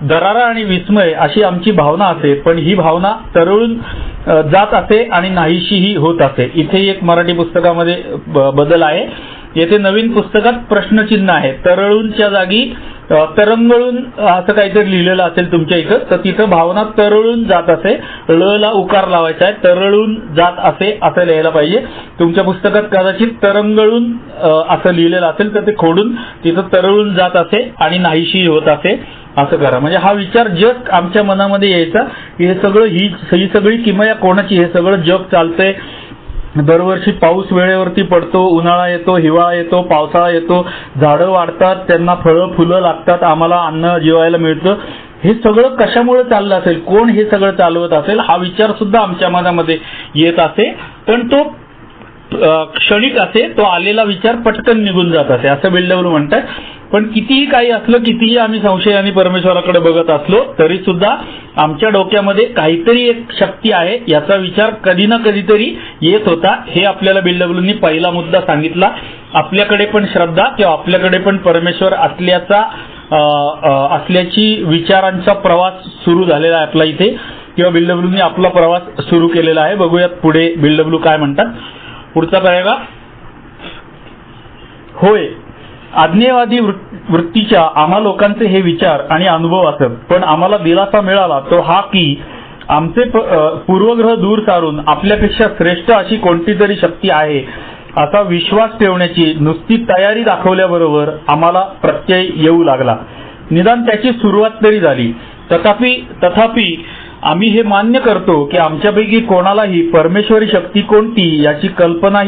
[SPEAKER 1] दरारा आणि विस्मय अशी आमची भावना असे, पण ही भावना तरळून जात असे आणि नाहीशीही होत असे. इथे एक मराठी पुस्तकामध्ये बदल आहे येथे नवीन पुस्तकात प्रश्नचिन्ह आहे. तरळूनच्या जागी तरंगळून असं काहीतरी लिहिलेलं असेल तुमच्या इथं, तर तिथं भावना तरळून जात असे, ळ ला उकार लावायचा आहे, तरळून जात असे असं लिहायला पाहिजे. तुमच्या पुस्तकात कदाचित तरंगळून असं लिहिलेलं असेल तर ते खोडून तिथं तरळून जात असे आणि नाहीशी होत असे असं करा. म्हणजे हा विचार जग आमच्या मनामध्ये यायचा की हे सगळं ही सगळी किमया कोणाची, हे सगळं जग चालतंय. दरवर्षी पाऊस वेळेवरती पडतो, उन्हाळा येतो, हिवाळा येतो, पावसाळा येतो, झाडं वाढतात, त्यांना फळं फुलं लागतात, आम्हाला अन्न जेवायला मिळतं. हे सगळं कशामुळे चाललं असेल, कोण हे सगळं चालवत असेल, हा विचार सुद्धा आमच्या मनामध्ये येत असे. पण तो क्षणिक असे, तो आलेला विचार पटकन निघून जात असे असं बिल्डबल म्हणतात. पण कितीही काही असलं, कितीही आम्ही संशयाने परमेश्वराकडे बघत असलो तरी सुद्धा आमच्या डोक्यामध्ये काहीतरी एक शक्ती आहे याचा विचार कधी ना कधीतरी येत होता. हे आपल्याला बिल्डबलनी पहिला मुद्दा सांगितला. आपल्याकडे पण श्रद्धा किंवा आपल्याकडे पण परमेश्वर असल्याची विचारांचा प्रवास सुरू झालेला आहे आपला इथे, किंवा बिल्डबलूनी आपला प्रवास सुरू केलेला आहे. बघूयात पुढे बिल्डबलू काय म्हणतात. पुढचा पॅराग्राफ. होय, आज्ञेवादी वृत्तीच्या आम्हा लोकांचे हे विचार आणि अनुभव असत, पण आम्हाला दिलासा मिळाला तो हा की आमचे पूर्वग्रह दूर सारून आपल्यापेक्षा श्रेष्ठ अशी कोणती तरी शक्ती आहे असा विश्वास ठेवण्याची नुसती तयारी दाखवल्याबरोबर आम्हाला प्रत्यय येऊ लागला. निदान त्याची सुरुवात तरी झाली. तथापि आम्ही हे मान्य करतो की आमच्यापैकी कोणालाही परमेश्वरी शक्ती कोणती याची कल्पना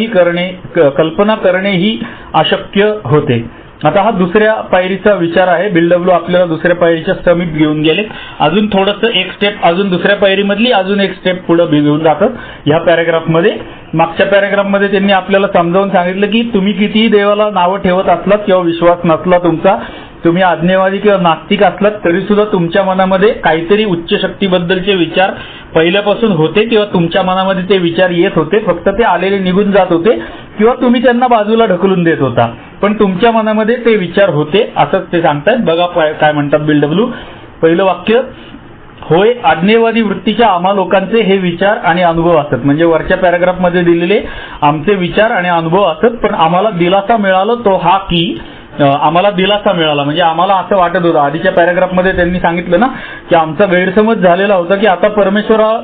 [SPEAKER 1] करणे ही अशक्य होते. आता हा दुसऱ्या पायरीचा विचार आहे. बिल्डबलू आपल्याला दुसऱ्या पायरीच्या समीप घेऊन गेले. अजून थोडंसं एक स्टेप अजून दुसऱ्या पायरीमधली अजून एक स्टेप पुढे घेऊन जातात ह्या पॅराग्राफमध्ये. मागच्या पॅराग्राफमध्ये त्यांनी आपल्याला समजावून सांगितलं की तुम्ही कितीही देवाला नावं ठेवत असलात किंवा विश्वास नसला तुमचा, तुम्ही आज्ञेवादी किंवा नास्तिक असलात तरी सुद्धा तुमच्या मनामध्ये काहीतरी उच्च शक्तीबद्दलचे विचार पहिल्यापासून होते किंवा तुमच्या मनामध्ये ते विचार येत होते. फक्त ते आलेले निघून जात होते किंवा तुम्ही त्यांना बाजूला ढकलून देत होता, पण तुमच्या मनामध्ये ते विचार होते असंच ते सांगतात. बघा काय म्हणतात बिल्डबलू. पहिलं वाक्य. होय, आज्ञेवादी वृत्तीच्या आम्हा लोकांचे हे विचार आणि अनुभव असत. म्हणजे वरच्या पॅराग्राफमध्ये दिलेले आमचे विचार आणि अनुभव असत, पण आम्हाला दिलासा मिळाला तो हा की आम्हाला दिलासा मिळाला म्हणजे आम्हाला असं वाटत होतं. आधीच्या पॅराग्राफमध्ये त्यांनी सांगितलं ना की आमचा गैरसमज झालेला होता की आता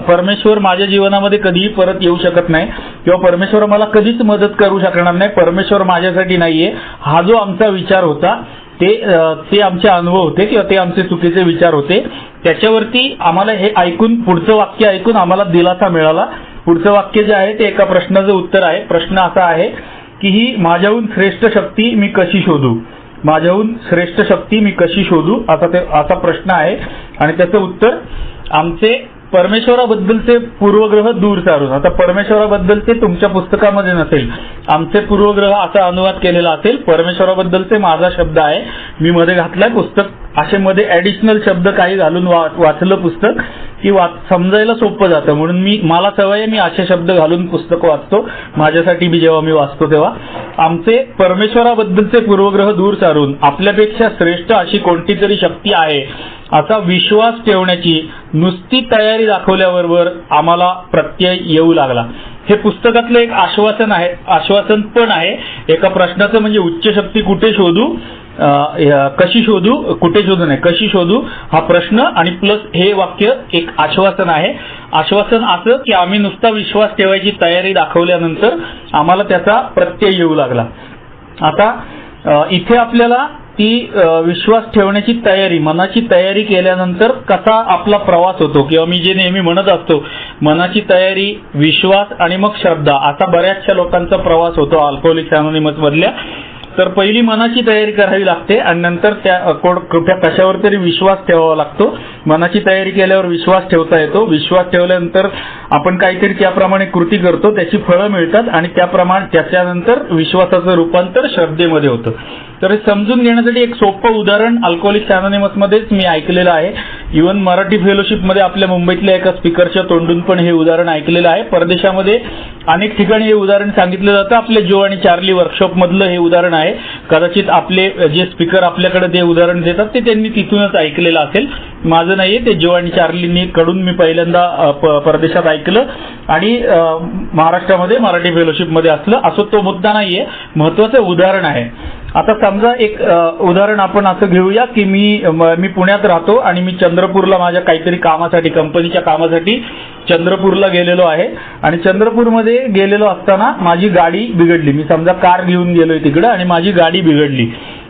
[SPEAKER 1] परमेश्वर माझ्या जीवनामध्ये कधीही परत येऊ शकत नाही किंवा परमेश्वर मला कधीच मदत करू शकणार नाही, परमेश्वर माझ्यासाठी नाहीये. हा जो आमचा विचार होता ते आमचे अनुभव होते किंवा ते आमचे चुकीचे विचार होते. त्याच्यावरती आम्हाला हे ऐकून, पुढचं वाक्य ऐकून आम्हाला दिलासा मिळाला. पुढचं वाक्य जे आहे ते एका प्रश्नाचं उत्तर आहे. प्रश्न असा आहे की ही माझ्याहून श्रेष्ठ शक्ती मी कशी शोधू, माझ्याहून श्रेष्ठ शक्ती मी कशी शोधू असा प्रश्न आहे. आणि त्याचं उत्तर आमचे परमेश्वराबद्दलचे पूर्वग्रह दूर सारून. आता परमेश्वराबद्दलचे तुमच्या पुस्तकामध्ये नसेल, आमचे पूर्वग्रह असा अनुवाद केलेला असेल. परमेश्वराबद्दलचे माझा शब्द आहे, मी मध्ये घातलाय पुस्तक. असे मध्ये ऍडिशनल शब्द काही घालून वाचलं पुस्तक की समजायला सोपं जातं, म्हणून मला सवय आहे मी असे शब्द घालून पुस्तक वाचतो माझ्यासाठी जेव्हा मी वाचतो तेव्हा. आमचे परमेश्वराबद्दलचे पूर्वग्रह दूर सारून आपल्यापेक्षा श्रेष्ठ अशी कोणती तरी शक्ती आहे असा विश्वास ठेवण्याची नुसती तयारी दाखवल्याबरोबर आम्हाला प्रत्यय येऊ लागला. हे पुस्तकातलं एक आश्वासन पण आहे. एका प्रश्नाचं म्हणजे उच्च शक्ती कुठे शोधू, कशी शोधू, कुठे शोधू नाही कशी शोधू हा प्रश्न, आणि प्लस हे वाक्य एक आश्वासन आहे. आश्वासन असं की आम्ही नुसता विश्वास ठेवायची तयारी दाखवल्यानंतर आम्हाला त्याचा प्रत्यय येऊ लागला. आता इथे आपल्याला ती विश्वास ठेवण्याची तयारी, मनाची तयारी केल्यानंतर कसा आपला प्रवास होतो, किंवा मी जे नेहमी म्हणत असतो मनाची तयारी, विश्वास आणि मग श्रद्धा, असा बऱ्याचशा लोकांचा प्रवास होतो अल्कोहोलिक्स अनोनिमस मधल्या. तर पहिली मनाची तयारी करावी लागते आणि नंतर त्या कशावर तरी विश्वास ठेवावा लागतो. मनाची तयारी केल्यावर विश्वास ठेवता येतो. विश्वास ठेवल्यानंतर आपण काहीतरी त्याप्रमाणे कृती करतो, त्याची फळं मिळतात आणि त्याच्यानंतर विश्वासाचं रूपांतर श्रद्धेमध्ये होतं. तर हे समजून घेण्यासाठी एक सोपं उदाहरण अल्कोहोलिक्स अनोनिमस मध्येच मी ऐकलेलं आहे. इव्हन मराठी फेलोशिपमध्ये आपल्या मुंबईतल्या एका स्पीकरच्या तोंडून पण हे उदाहरण ऐकलेलं आहे. परदेशामध्ये अनेक ठिकाणी हे उदाहरण सांगितलं जातं. आपल्या जो आणि चार्ली वर्कशॉप मधलं हे उदाहरण आहे. कदाचित आपले जे स्पीकर आपल्याकडे ते उदाहरण देतात ते त्यांनी तिथूनच ऐकलेलं असेल, माझं नाहीये. ते जो आणि चार्लीनी कडून मी पहिल्यांदा परदेशात ऐकलं आणि महाराष्ट्रामध्ये मराठी फेलोशिपमध्ये असं तो मुद्दा नाहीये, महत्वाचं उदाहरण आहे. आता समजा एक उदाहरण आपण असं घेऊया की मी पुण्यात राहतो आणि मी चंद्रपूरला माझ्या काहीतरी कामासाठी, कंपनीच्या कामासाठी चंद्रपूरला गेलेलो आहे आणि चंद्रपूरमध्ये गेलेलो असताना माझी गाडी बिघडली. मी समजा कार घेऊन गेलोय तिकडे आणि माझी गाडी बिघडली.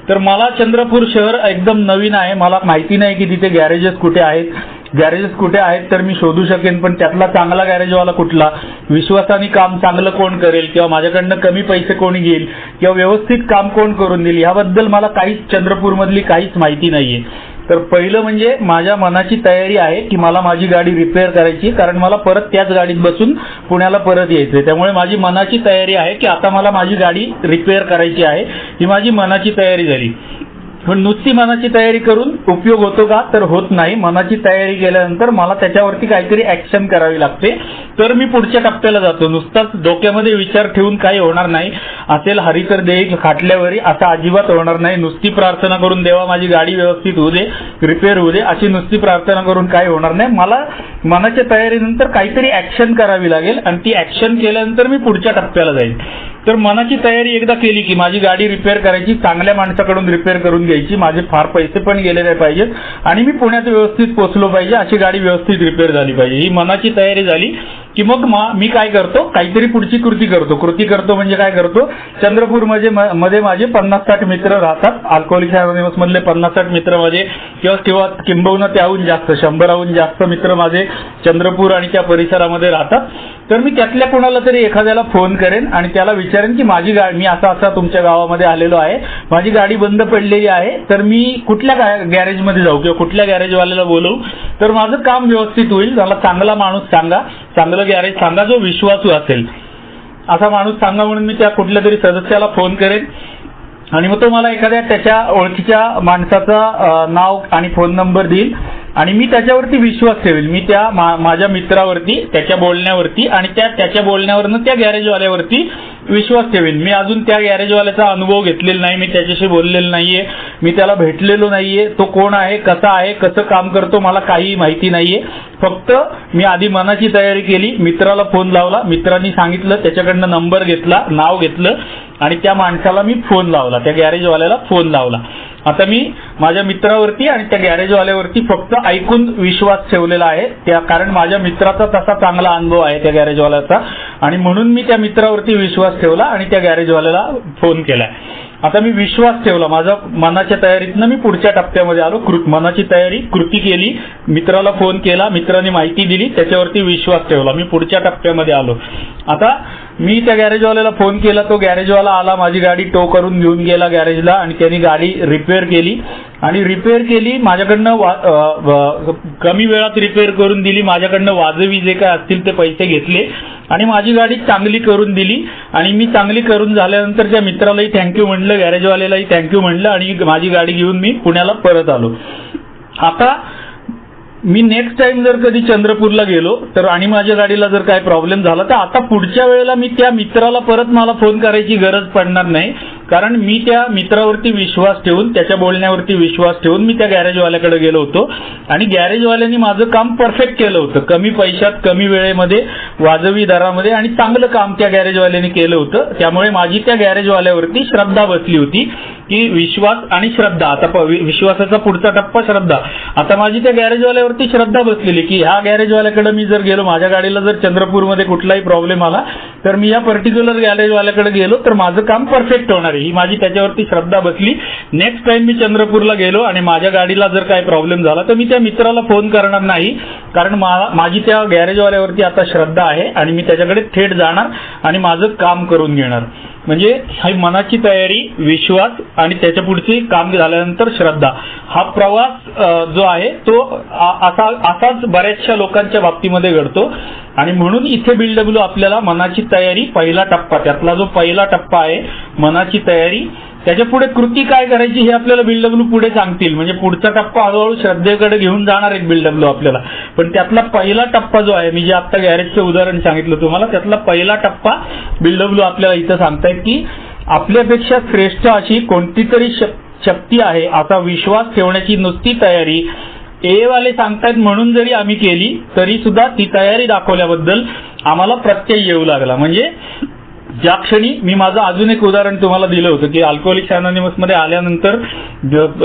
[SPEAKER 1] तर मला चंद्रपूर शहर एकदम नवीन आहे, मला माहिती नाही की तिथे गॅरेजेस कुठे आहेत. तर मी शोधू शकेन, पण त्यातला चांगला गॅरेजवाला कुठला, विश्वासाने काम चांगलं कोण करेल, किंवा माझ्याकडनं कमी पैसे कोणी घेईल, किंवा व्यवस्थित काम कोण करून देईल, याबद्दल मला काहीच चंद्रपूरमधली काहीच माहिती नाहीये. तर पहिलं म्हणजे माझ्या मनाची तयारी आहे की मला माझी गाडी रिपेअर करायची, कारण मला परत त्याच गाडीत बसून पुण्याला परत यायचंय. त्यामुळे माझी मनाची तयारी आहे की आता मला माझी गाडी रिपेअर करायची आहे, ही माझी मनाची तयारी झाली. पण नुसती मनाची तयारी करून उपयोग होतो का, तर होत नाही. मनाची तयारी केल्यानंतर मला त्याच्यावरती काहीतरी ऍक्शन करावी लागते, तर मी पुढच्या टप्प्याला जातो. नुसताच डोक्यामध्ये विचार ठेवून काही होणार नाही. असेल हरी तर देईल खाटल्यावरी, असं अजिबात होणार नाही. नुसती प्रार्थना करून देवा माझी गाडी व्यवस्थित होऊ दे, रिपेअर होऊ दे, अशी नुसती प्रार्थना करून काही होणार नाही. मला मनाच्या तयारीनंतर काहीतरी ऍक्शन करावी लागेल आणि ती ऍक्शन केल्यानंतर मी पुढच्या टप्प्याला जाईल. तर मनाची तयारी एकदा केली की माझी गाडी रिपेअर करायची, चांगल्या माणसाकडून रिपेअर करून घ्यायची, माझे फार पैसे पण गेले नाही पाहिजेत आणि मी पुण्यात व्यवस्थित पोहोचलो पाहिजे, अशी गाडी व्यवस्थित रिपेअर झाली पाहिजे, ही मनाची तयारी झाली की मग मी काय करतो, काहीतरी पुढची कृती करतो. म्हणजे काय करतो, चंद्रपूर मध्ये माझे 50-60 मित्र राहतात, अल्कोहोलिक अनोनिमस मधले 50-60 मित्र माझे, किंवा किंबहुना त्याहून जास्त 100हून जास्त मित्र माझे चंद्रपूर आणि त्या परिसरामध्ये राहतात. तर मी त्यातल्या कोणाला तरी एखाद्याला फोन करेन आणि त्याला विचारेन की माझी गाडी, मी असा तुमच्या गावामध्ये आलेलो आहे, माझी गाडी बंद पडलेली आहे, तर मी कुठल्या गॅरेजमध्ये जाऊ किंवा कुठल्या गॅरेजवाल्याला बोलवू तर माझं काम व्यवस्थित होईल. मला चांगला माणूस सांगा, चांगलं गॅरेज सांगा, जो विश्वासू असेल असा माणूस सांगा. म्हणून मी त्या कुठल्या तरी सदस्याला फोन करेन आणि मग तो मला एखाद्या त्याच्या ओळखीच्या माणसाचा नाव आणि फोन नंबर देईल आणि मी त्याच्यावरती विश्वास ठेवेल. मी त्या माझ्या मित्रावरती, त्याच्या बोलण्यावरती आणि त्याच्या बोलण्यावरनं त्या गॅरेजवाल्यावरती विश्वास ठेवेन. मी अजून त्या गॅरेजवाल्याचा अनुभव घेतलेला नाही, मी त्याच्याशी बोललेलो नाहीये, मी त्याला भेटलेलो नाहीये, तो कोण आहे, कसा आहे, कसं काम करतो, मला काही माहिती नाहीये. फक्त मी आधी मनाची तयारी केली, मित्राला फोन लावला, मित्रांनी सांगितलं, त्याच्याकडनं नंबर घेतला, नाव घेतलं आणि त्या माणसाला मी फोन लावला, त्या गॅरेजवाल्याला फोन लावला. आता मी माझ्या मित्रावरती आणि त्या गॅरेजवाल्यावरती फक्त ऐकून विश्वास ठेवलेला आहे, कारण माझ्या मित्राचा तसा चांगला अनुभव आहे त्या गॅरेजवाल्याचा आणि म्हणून मी त्या मित्रावरती विश्वास ठेवला आणि त्या गॅरेजवाल्याला फोन केलाय. आता मी विश्वास ठेवला, माझा मनाच्या तयारीतनं मी पुढच्या टप्प्यामध्ये आलो. मनाची तयारी, कृती केली, मित्राला फोन केला, मित्राने माहिती दिली, त्याच्यावरती विश्वास ठेवला, मी पुढच्या टप्प्यामध्ये आलो. आता मी त्या गॅरेजवाल्याला फोन केला, तो गॅरेजवाला आला, माझी गाडी टो करून घेऊन गेला गॅरेजला आणि त्यांनी गाडी रिपेअर केली आणि रिपेअर केली माझ्याकडनं, कमी वेळात रिपेअर करून दिली, माझ्याकडनं वाजवी जे काय असतील ते पैसे घेतले आणि माझी गाडी चांगली करून दिली आणि मी चांगली करून झाल्यानंतर त्या मित्रालाही थँक्यू म्हणलं, गॅरेजवाल्यालाही थँक्यू म्हणलं आणि माझी गाडी घेऊन मी पुण्याला परत आलो. आता मी नेक्स्ट टाइम जर कधी चंद्रपूरला गेलो तर आणि माझ्या गाडीला जर काय प्रॉब्लेम झाला तर आता पुढच्या वेळेला मी त्या मित्राला परत मला फोन करायची गरज पडणार नाही, कारण मी त्या मित्रावरती विश्वास ठेवून, त्याच्या बोलण्यावरती विश्वास ठेवून मी त्या गॅरेजवाल्याकडे गेलो होतो आणि गॅरेजवाल्यांनी माझं काम परफेक्ट केलं होतं, कमी पैशात, कमी वेळेमध्ये, वाजवी दरामध्ये आणि चांगलं काम त्या गॅरेजवाल्यांनी केलं होतं. त्यामुळे माझी त्या गॅरेजवाल्यावरती श्रद्धा बसली होती की विश्वास आणि श्रद्धा, आता विश्वासाचा पुढचा टप्पा श्रद्धा. आता माझी त्या गॅरेजवाल्यावरती श्रद्धा बसलेली की ह्या गॅरेजवाल्याकडे मी जर गेलो, माझ्या गाडीला जर चंद्रपूरमध्ये कुठलाही प्रॉब्लेम आला तर मी या पर्टिक्युलर गॅरेजवाल्याकडे गेलो तर माझं काम परफेक्ट होणार आहे, ही माझी त्याच्यावरती श्रद्धा बसली. नेक्स्ट टाइम मी चंद्रपूरला गेलो आणि माझ्या गाडीला जर काही प्रॉब्लेम झाला तर मी त्या मित्राला फोन करणार नाही, कारण माझी त्या गॅरेजवाल्यावरती आता श्रद्धा आहे आणि मी त्याच्याकडे थेट जाणार आणि माझं काम करून घेणार. म्हणजे ही मनाची तयारी, विश्वास आणि त्याच्या पुढचे काम झाल्यानंतर श्रद्धा, हा प्रवास जो आहे तो असाच बऱ्याचशा लोकांच्या बाबतीमध्ये घडतो आणि म्हणून इथे BW आपल्याला मनाची तयारी, पहिला टप्पा, त्यातला जो पहिला टप्पा आहे मनाची तयारी, त्याच्या पुढे कृती काय करायची हे आपल्याला BW पुढे सांगतील. म्हणजे पुढचा टप्पा हळूहळू श्रद्धेकडे घेऊन जाणार एक BW आपल्याला. पण त्यातला पहिला टप्पा जो आहे, मी जे आता गॅरेजचं उदाहरण सांगितलं तुम्हाला, त्यातला पहिला टप्पा BW आपल्याला इथं सांगतायत की आपल्यापेक्षा श्रेष्ठ अशी कोणती तरी शक्ती आहे असा विश्वास ठेवण्याची नुसती तयारी ए वाले सांगतायत म्हणून जरी आम्ही केली तरी सुद्धा ती तयारी दाखवल्याबद्दल आम्हाला प्रत्यय येऊ लागला. म्हणजे ज्या क्षणी मी माझं अजून एक उदाहरण तुम्हाला दिलं होतं की अल्कोहोलिक्स अनोनिमस मध्ये आल्यानंतर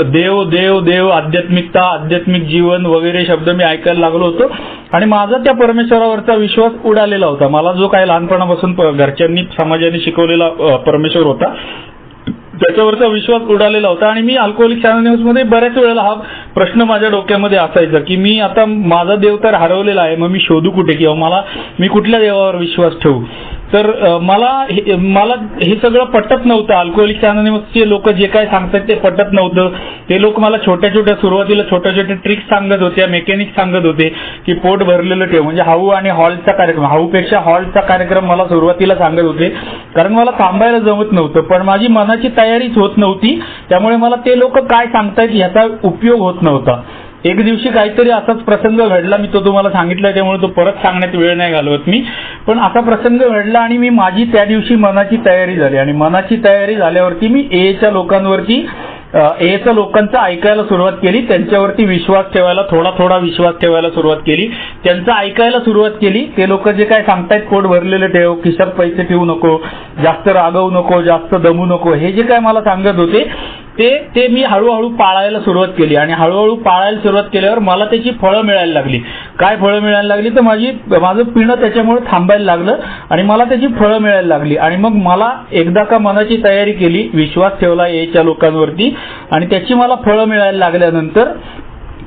[SPEAKER 1] देव देव देव आध्यात्मिकता आध्यात्मिक जीवन वगैरे शब्द मी ऐकायला लागलो होतो आणि माझा त्या परमेश्वरावरचा विश्वास उडालेला होता. मला जो काही लहानपणापासून घरच्यांनी समाजाने शिकवलेला परमेश्वर होता त्याच्यावरचा विश्वास उडालेला होता आणि मी अल्कोहोलिक्स अनोनिमस मध्ये बऱ्याच वेळेला हा प्रश्न माझ्या डोक्यामध्ये असायचा की मी आता माझा देव तर हरवलेला आहे, मग मी शोधू कुठे किंवा मी कुठल्या देवावर विश्वास ठेवू. तर मला हे सगळं पटत नव्हतं. अल्कोहोलिक्स अनोनिमसचे लोक जे काय सांगतात ते पटत नव्हतं. ते लोक मला सुरुवातीला छोट्या छोट्या ट्रिक्स सांगत होते, मेकॅनिक्स सांगत होते की पोट भरलेलं ठेव, म्हणजे हाऊ आणि हॉलचा कार्यक्रम, हाऊपेक्षा हॉलचा कार्यक्रम मला सुरुवातीला सांगत होते कारण मला थांबायला जमत नव्हतं. पण माझी मनाची तयारीच होत नव्हती, त्यामुळे मला ते लोक काय सांगतायत ह्याचा उपयोग होत नव्हता. एक दिवशी काहीतरी असाच प्रसंग घडला, मी तो तुम्हाला सांगितला त्यामुळे तो परत सांगण्यात वेळ नाही घालवत मी. पण असा प्रसंग घडला आणि माझी त्या दिवशी मनाची तयारी झाली आणि मनाची तयारी झाल्यावरती मी एच्या लोकांचं ऐकायला सुरुवात केली, त्यांच्यावरती विश्वास ठेवायला थोडा विश्वास ठेवायला सुरुवात केली, त्यांचं ऐकायला सुरुवात केली. ते लोक जे काय सांगतायत पोट भरलेलं ठेव, खिशात पैसे ठेवू नको, जास्त रागवू नको, जास्त दमू नको, हे जे काय मला सांगत होते ते मी हळूहळू पाळायला सुरुवात केली आणि हळूहळू पाळायला सुरुवात केल्यावर मला त्याची फळं मिळायला लागली. काय फळं मिळायला लागली तर माझं पिणं त्याच्यामुळे थांबायला लागलं आणि मला त्याची फळं मिळायला लागली. आणि मग मला एकदा का मनाची तयारी केली, विश्वास ठेवला एच्या लोकांवरती आणि त्याची मला फळं मिळायला लागल्यानंतर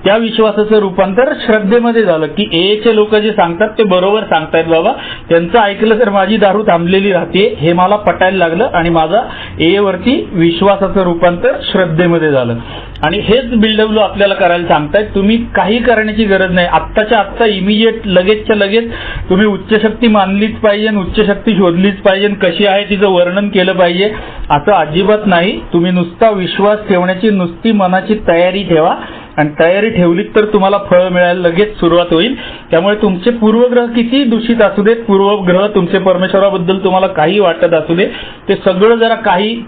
[SPEAKER 1] त्या विश्वासाचं रूपांतर श्रद्धेमध्ये झालं की एचे लोक जे सांगतात ते बरोबर सांगतायत बाबा, त्यांचं ऐकलं तर माझी दारू थांबलेली राहते हे मला पटायला लागलं आणि माझा ए वरती विश्वासाचं रूपांतर श्रद्धेमध्ये झालं. आणि हेच बिल्डब्ल्यू आपल्याला करायला सांगतायत. तुम्ही काही करण्याची गरज नाही, आत्ताच्या आत्ता इमिजिएट लगेचच्या लगेच तुम्ही उच्च शक्ती मानलीच पाहिजे, उच्च शक्ती शोधलीच पाहिजे, कशी आहे तिचं वर्णन केलं पाहिजे असं अजिबात नाही. तुम्ही नुसता विश्वास ठेवण्याची नुसती मनाची तयारी ठेवा आणि तयारी ठेवलीत तर तुम्हाला फळ मिळायला लगेच सुरुवात होईल. त्यामुळे तुमचे पूर्वग्रह किती दूषित असू देत, पूर्वग्रह तुमचे परमेश्वराबद्दल तुम्हाला काही वाटत असू दे, ते सगळं जरा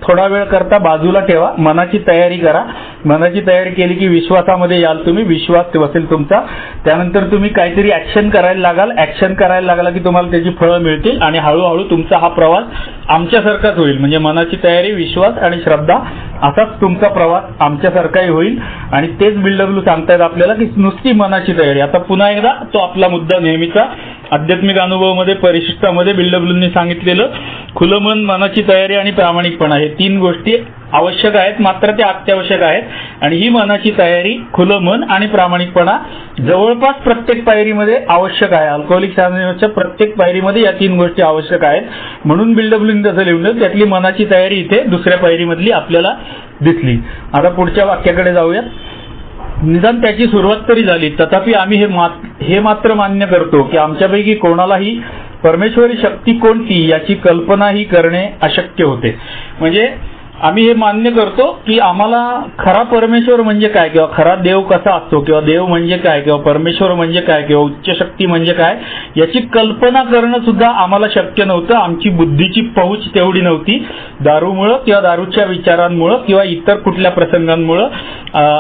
[SPEAKER 1] थोडा वेळ करता बाजूला ठेवा, मनाची तयारी करा. मनाची तयारी केली की विश्वासामध्ये याल तुम्ही, विश्वास बसेल तुमचा. त्यानंतर तुम्ही काहीतरी ऍक्शन करायला लागाल, ऍक्शन करायला लागला की तुम्हाला त्याची फळं मिळतील आणि हळूहळू तुमचा हा प्रवास आमच्यासारखाच होईल. म्हणजे मनाची तयारी, विश्वास आणि श्रद्धा असाच तुमचा प्रवास आमच्यासारखाही होईल. आणि तेच बिल्डब्ल्यू सांगतायत आपल्याला की नुसती मनाची तयारी. आता पुन्हा एकदा तो आपला मुद्दा नेहमीचा आध्यात्मिक अनुभवामध्ये परिशिष्टामध्ये बिल्डब्ल्यूंनी सांगितलेलं खुलं मन, मनाची तयारी आणि प्रामाणिकपणा हे 3 गोष्टी आवश्यक आहेत, मात्र त्या अत्यावश्यक आहेत. आणि ही मनाची तयारी, खुलं मन आणि प्रामाणिकपणा जवळपास प्रत्येक पायरीमध्ये आवश्यक आहे. अल्कोहोलिक्स अनोनिमसच्या प्रत्येक पायरीमध्ये या 3 गोष्टी आवश्यक आहेत. म्हणून बिल्डब्ल्यूंनी तसं लिहून त्यातली मनाची तयारी इथे दुसऱ्या पायरीमधली आपल्याला दिसली. आता पुढच्या वाक्याकडे जाऊयात. निदान त्याची सुरुवात तरी झाली, तथापि आम्ही हे मात्र मान्य करतो की आमच्यापैकी कोणालाही परमेश्वरी शक्ती कोणती याची कल्पनाही करणे अशक्य होते. म्हणजे आम्ही हे मान्य करतो की आम्हाला खरा परमेश्वर म्हणजे काय किंवा खरा देव कसा असतो किंवा देव म्हणजे काय किंवा परमेश्वर म्हणजे काय किंवा उच्च शक्ती म्हणजे काय याची कल्पना करणं सुद्धा आम्हाला शक्य नव्हतं. आमची बुद्धीची पहुंच तेवढी नव्हती. दारूमुळं किंवा दारूच्या विचारांमुळं किंवा इतर कुठल्या प्रसंगांमुळं,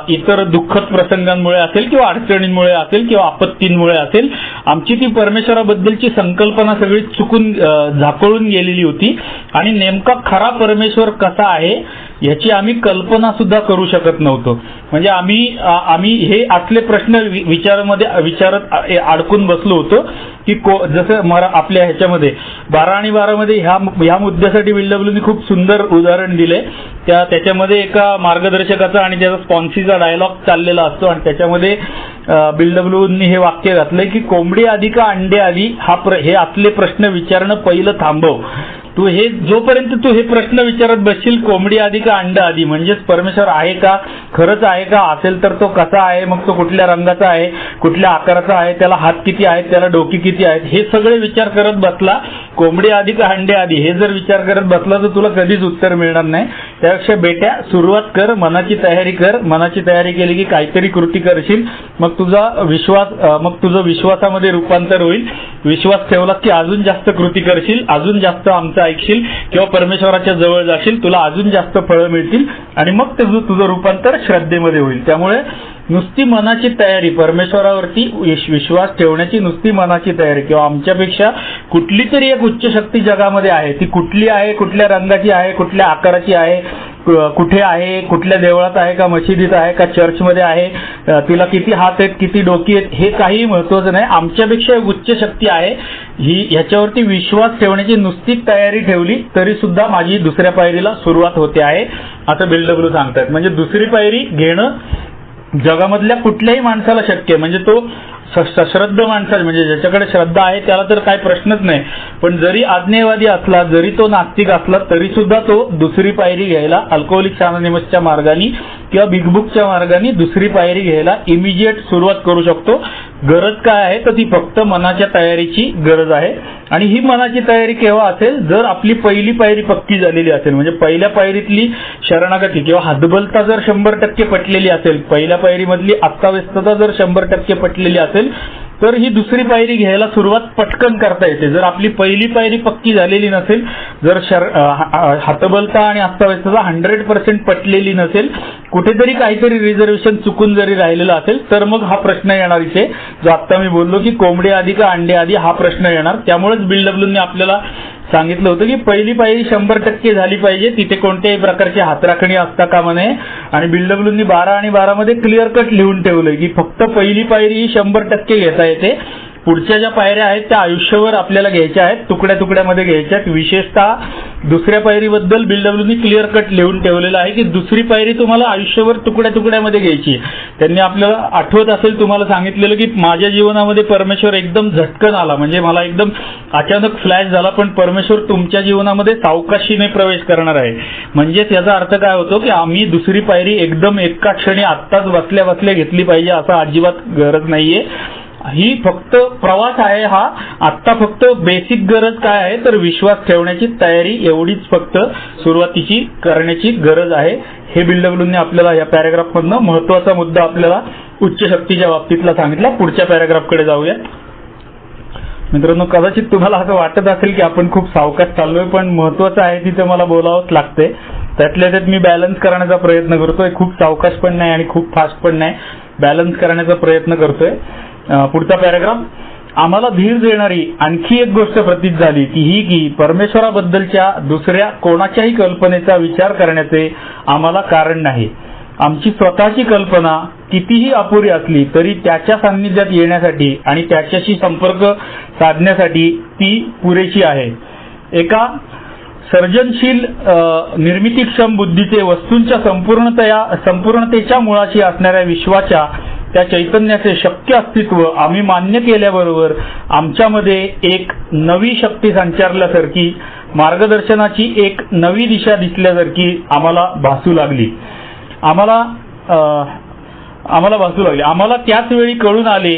[SPEAKER 1] इतर दुःखद प्रसंगांमुळे असेल किंवा अडचणींमुळे असेल किंवा आपत्तींमुळे असेल, आमची ती परमेश्वराबद्दलची संकल्पना सगळी चुकून झाकळून गेलेली होती. आणि नेमका खरा परमेश्वर कसा आहे याची आम्ही कल्पना सुद्धा करू शकत नव्हतो. म्हणजे आम्ही हे असले प्रश्न विचारत अडकून बसलो होतो की जसं आपल्या ह्याच्यामध्ये 12 आणि 12 मध्ये ह्या मुद्द्यासाठी बिल्डब्ल्यूनी खूप सुंदर उदाहरण दिले. त्याच्यामध्ये एका मार्गदर्शकाचा आणि त्याचा स्पॉन्सीचा डायलॉग चाललेला असतो आणि त्याच्यामध्ये बिल्डब्ल्यूनी हे वाक्य घातलंय की कोंबडी आधी का अंडे आधी हे असले प्रश्न विचारणं पहिलं थांबव. जोपर्यंत तू हे प्रश्न विचारत बसशील कोंबडी आधी का अंड आधी, म्हणजेच परमेश्वर आहे का, खरंच आहे का, असेल तर तो कसा आहे, मग तो कुठल्या रंगाचा आहे, कुठल्या आकाराचा आहे, त्याला हात किती आहेत, त्याला डोकी किती आहेत, हे सगळे विचार करत बसला कोंबडी आधी का अंडे आधी हे जर विचार करत बसला तर तुला कधीच उत्तर मिळणार नाही. त्यापेक्षा बेट्या सुरुवात कर, मनाची तयारी कर. मनाची तयारी केली की काहीतरी कृती करशील, मग तुझं विश्वासामध्ये रूपांतर होईल. विश्वास ठेवला की अजून जास्त कृती करशील, अजून जास्त आमचं ऐकशील किंवा परमेश्वराच्या जवळ जाशील, तुला अजून जास्त फळं मिळतील आणि मग तुझं रूपांतर श्रद्धेमध्ये होईल. त्यामुळे नुसती मनाची तयारी, परमेश्वरावरती विश्वास ठेवण्याची नुसती मनाची तयारी, किंवा आमच्यापेक्षा कुठली तरी एक उच्च शक्ती जगामध्ये आहे, ती कुठली आहे, कुठल्या रंगाची आहे, कुठल्या आकाराची आहे, कुठे आहे, कुठल्या देवळात आहे का मशिदीत आहे का चर्चमध्ये आहे, तिला किती हात आहेत, किती डोकी आहेत, हे काही महत्वाचं नाही. आमच्यापेक्षा एक उच्च शक्ती आहे, ह्याच्यावरती विश्वास ठेवण्याची नुसती तयारी ठेवली तरी सुद्धा माझी दुसऱ्या पायरीला सुरुवात होते आहे, असं BW सांगतात. म्हणजे दुसरी पायरी घेणं जगामधल्या कुठल्याही माणसाला शक्य आहे. म्हणजे तो सश्रद्ध माणसाला, म्हणजे ज्याच्याकडे श्रद्धा आहे त्याला तर काही प्रश्नच नाही. पण जरी आज्ञेयवादी असला, जरी तो नास्तिक असला, तरी सुद्धा तो दुसरी पायरी घ्यायला अल्कोहोलिक्स अनोनिमसच्या मार्गाने किंवा बिग बुकच्या मार्गाने दुसरी पायरी घ्यायला इमिजिएट सुरुवात करू शकतो. गरज काय आहे तर ती फक्त मनाच्या तयारीची गरज आहे. आणि ही मनाची तयारी केव्हा असेल, जर आपली पहिली पायरी पक्की झालेली असेल. म्हणजे पहिल्या पायरीतली शरणागती किंवा हतबलता जर 100% पटलेली असेल, पहिल्या पायरीमधली अस्ताव्यस्तता जर 100% पटलेली असेल, तर ही दुसरी पायरी घ्यायला सुरुवात पटकन करता येते. जर आपली पहिली पायरी पक्की झालेली नसेल, जर हतबलता आणि अस्ताव्यस्तता 100% पटलेली नसेल, कुठेतरी काहीतरी रिझर्वेशन चुकून जरी राहिलेलं असेल, तर मग हा प्रश्न येणार इथे, जो आता मी बोललो की कोंबडी आधी का अंडे आधी, हा प्रश्न येणार. त्यामुळेच BWने आपल्याला सांगितलं होतं की पहिली पायरी 100% झाली पाहिजे, तिथे कोणत्याही प्रकारची हातराखणी असता कामा नये. आणि BWने 12 आणि 12 मध्ये क्लिअर कट लिहून ठेवलंय की फक्त पहिली पायरी ही 100% घेता येते. पुढच्या ज्या पायऱ्या आहेत त्या आयुष्यभर आपल्याला घ्यायच्या आहेत, तुकड्या तुकड्यामध्ये घ्यायच्या आहेत. विशेषतः दुसऱ्या पायरीबद्दल BWने क्लिअर कट लिहून ठेवलेलं आहे की दुसरी पायरी तुम्हाला आयुष्यभर तुकड्या तुकड्यामध्ये घ्यायची. त्यांनी आपल्याला आठवत असेल तुम्हाला सांगितलेलं की माझ्या जीवनामध्ये परमेश्वर एकदम झटकन आला, म्हणजे मला एकदम अचानक फ्लॅश झाला, पण परमेश्वर तुमच्या जीवनामध्ये सावकाशीने प्रवेश करणार आहे. म्हणजेच याचा अर्थ काय होतो की आम्ही दुसरी पायरी एकदम एका क्षणी आत्ताच बसल्या बसल्या घेतली पाहिजे असं अजिबात गरज नाहीये. ही फक्त प्रवास आहे. हा आत्ता फक्त बेसिक गरज काय आहे तर विश्वास ठेवण्याची तयारी, एवढीच फक्त सुरुवातीची करण्याची गरज आहे. हे BWने आपल्याला या पॅराग्राफ मधनं महत्वाचा मुद्दा आपल्याला उच्च शक्तीच्या बाबतीतला सांगितला. पुढच्या पॅराग्राफकडे जाऊया. मित्रांनो, कदाचित तुम्हाला असं वाटत असेल की आपण खूप सावकाश चाललोय, पण महत्वाचं आहे तिथे मला बोलावंच लागते. त्यातल्या त्यात मी बॅलन्स करण्याचा प्रयत्न करतोय. खूप सावकाश पण नाही आणि खूप फास्ट पण नाही, बॅलन्स करण्याचा प्रयत्न करतोय. पुढचा पॅराग्राफ, आम्हाला धीर देणारी आणखी एक गोष्ट प्रतीत झाली ती ही की परमेश्वराबद्दलच्या दुसऱ्या कोणाच्याही कल्पनेचा विचार करण्याचे आम्हाला कारण नाही. आमची स्वतःची कल्पना कितीही अपुरी असली तरी त्याच्या सान्निध्यात येण्यासाठी आणि त्याच्याशी संपर्क साधण्यासाठी ती पुरेशी आहे. एका सर्जनशील निर्मितीक्षम बुद्धीचे वस्तूंच्या संपूर्णतेच्या मुळाशी असणाऱ्या विश्वाच्या त्या चैतन्याचे शक्य अस्तित्व आम्ही मान्य केल्याबरोबर आमच्यामध्ये एक नवी शक्ती संचारल्यासारखी, मार्गदर्शनाची एक नवी दिशा दिसल्यासारखी आम्हाला भासू लागली. आम्हाला त्याच वेळी कळून आले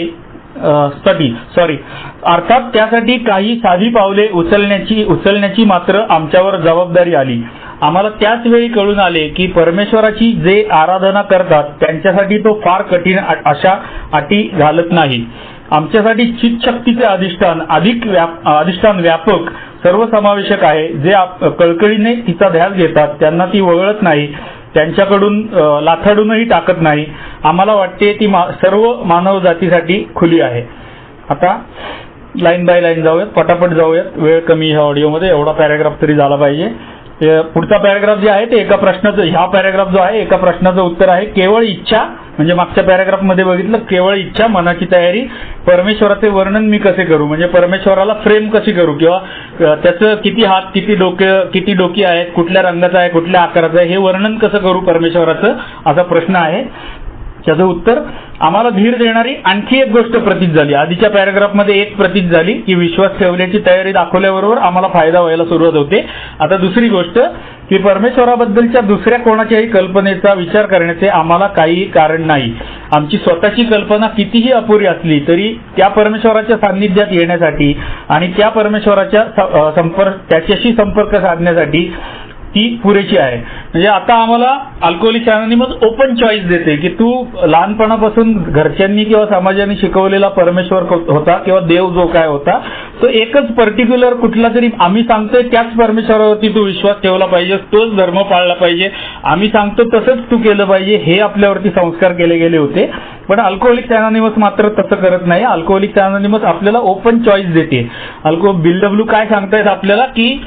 [SPEAKER 1] अर्थात त्यासाठी काही साधी पावले उचलण्याची मात्र आमच्यावर जबाबदारी आली. आम्हाला त्याच वेळी कळून आले की परमेश्वराची जे आराधना करतात त्यांच्यासाठी तो फार कठीण अशा अटी घालत नाही. आमच्यासाठी चित्तशक्तीचे अधिष्ठान व्यापक, सर्वसमावेशक आहे. जे कळकळीने तिचा ध्यास घेतात त्यांना ती वगळत नाही, त्यांच्याकडून लाथाडूनही टाकत नाही. आम्हाला वाटते ती सर्व मानव जातीसाठी खुली आहे. आता लाईन बाय लाईन जाऊयात, पटापट जाऊयात, वेळ कमी ह्या ऑडिओमध्ये, एवढा पॅराग्राफ तरी झाला पाहिजे. पुढचा पॅराग्राफ जे आहे ते एका प्रश्नाचं, ह्या पॅराग्राफ जो आहे एका प्रश्नाचं उत्तर आहे. केवळ इच्छा, म्हणजे मागच्या पॅराग्राफ मध्ये बघितलं, केवळ इच्छा, मनाची तयारी. परमेश्वराचे वर्णन मी कसे करू, म्हणजे परमेश्वराला फ्रेम कशी करू, किंवा त्याचं किती हात, किती डोकी आहेत, कुठल्या रंगाचं आहे, कुठल्या आकाराचं आहे, हे वर्णन कसं करू परमेश्वराचं, असा प्रश्न आहे. त्याचं उत्तर, आम्हाला धीर देणारी आणखी एक गोष्ट प्रतीत झाली. आधीच्या पॅराग्राफमध्ये एक प्रतीत झाली की विश्वास ठेवण्याची तयारी दाखवल्याबरोबर आम्हाला फायदा व्हायला सुरुवात होते. आता दुसरी गोष्ट की परमेश्वराबद्दलच्या दुसऱ्या कोणाच्याही कल्पनेचा विचार करण्याचे आम्हाला काही कारण नाही. आमची स्वतःची कल्पना कितीही अपुरी असली तरी त्या परमेश्वराच्या सान्निध्यात येण्यासाठी आणि त्या परमेश्वराच्या त्याच्याशी संपर्क साधण्यासाठी
[SPEAKER 2] ती पुरेशी आहे. म्हणजे आता आम्हाला अल्कोहोलिक्स अनॉनिमस ओपन चॉईस देते की तू लहानपणापासून घरच्यांनी किंवा समाजाने शिकवलेला परमेश्वर होता किंवा देव जो काय होता तो एकच पर्टिक्युलर कुठला तरी आम्ही सांगतोय त्याच परमेश्वरावरती तू विश्वास ठेवला पाहिजे, तोच धर्म पाळला पाहिजे, आम्ही सांगतो तसंच तू केलं पाहिजे, हे आपल्यावरती संस्कार केले गेले होते. पण अल्कोहोलिक्स अनॉनिमस मात्र तसं करत नाही. अल्कोहोलिक्स अनॉनिमस आपल्याला ओपन चॉईस देते. बिल डब्ल्यू काय सांगतायत आपल्याला की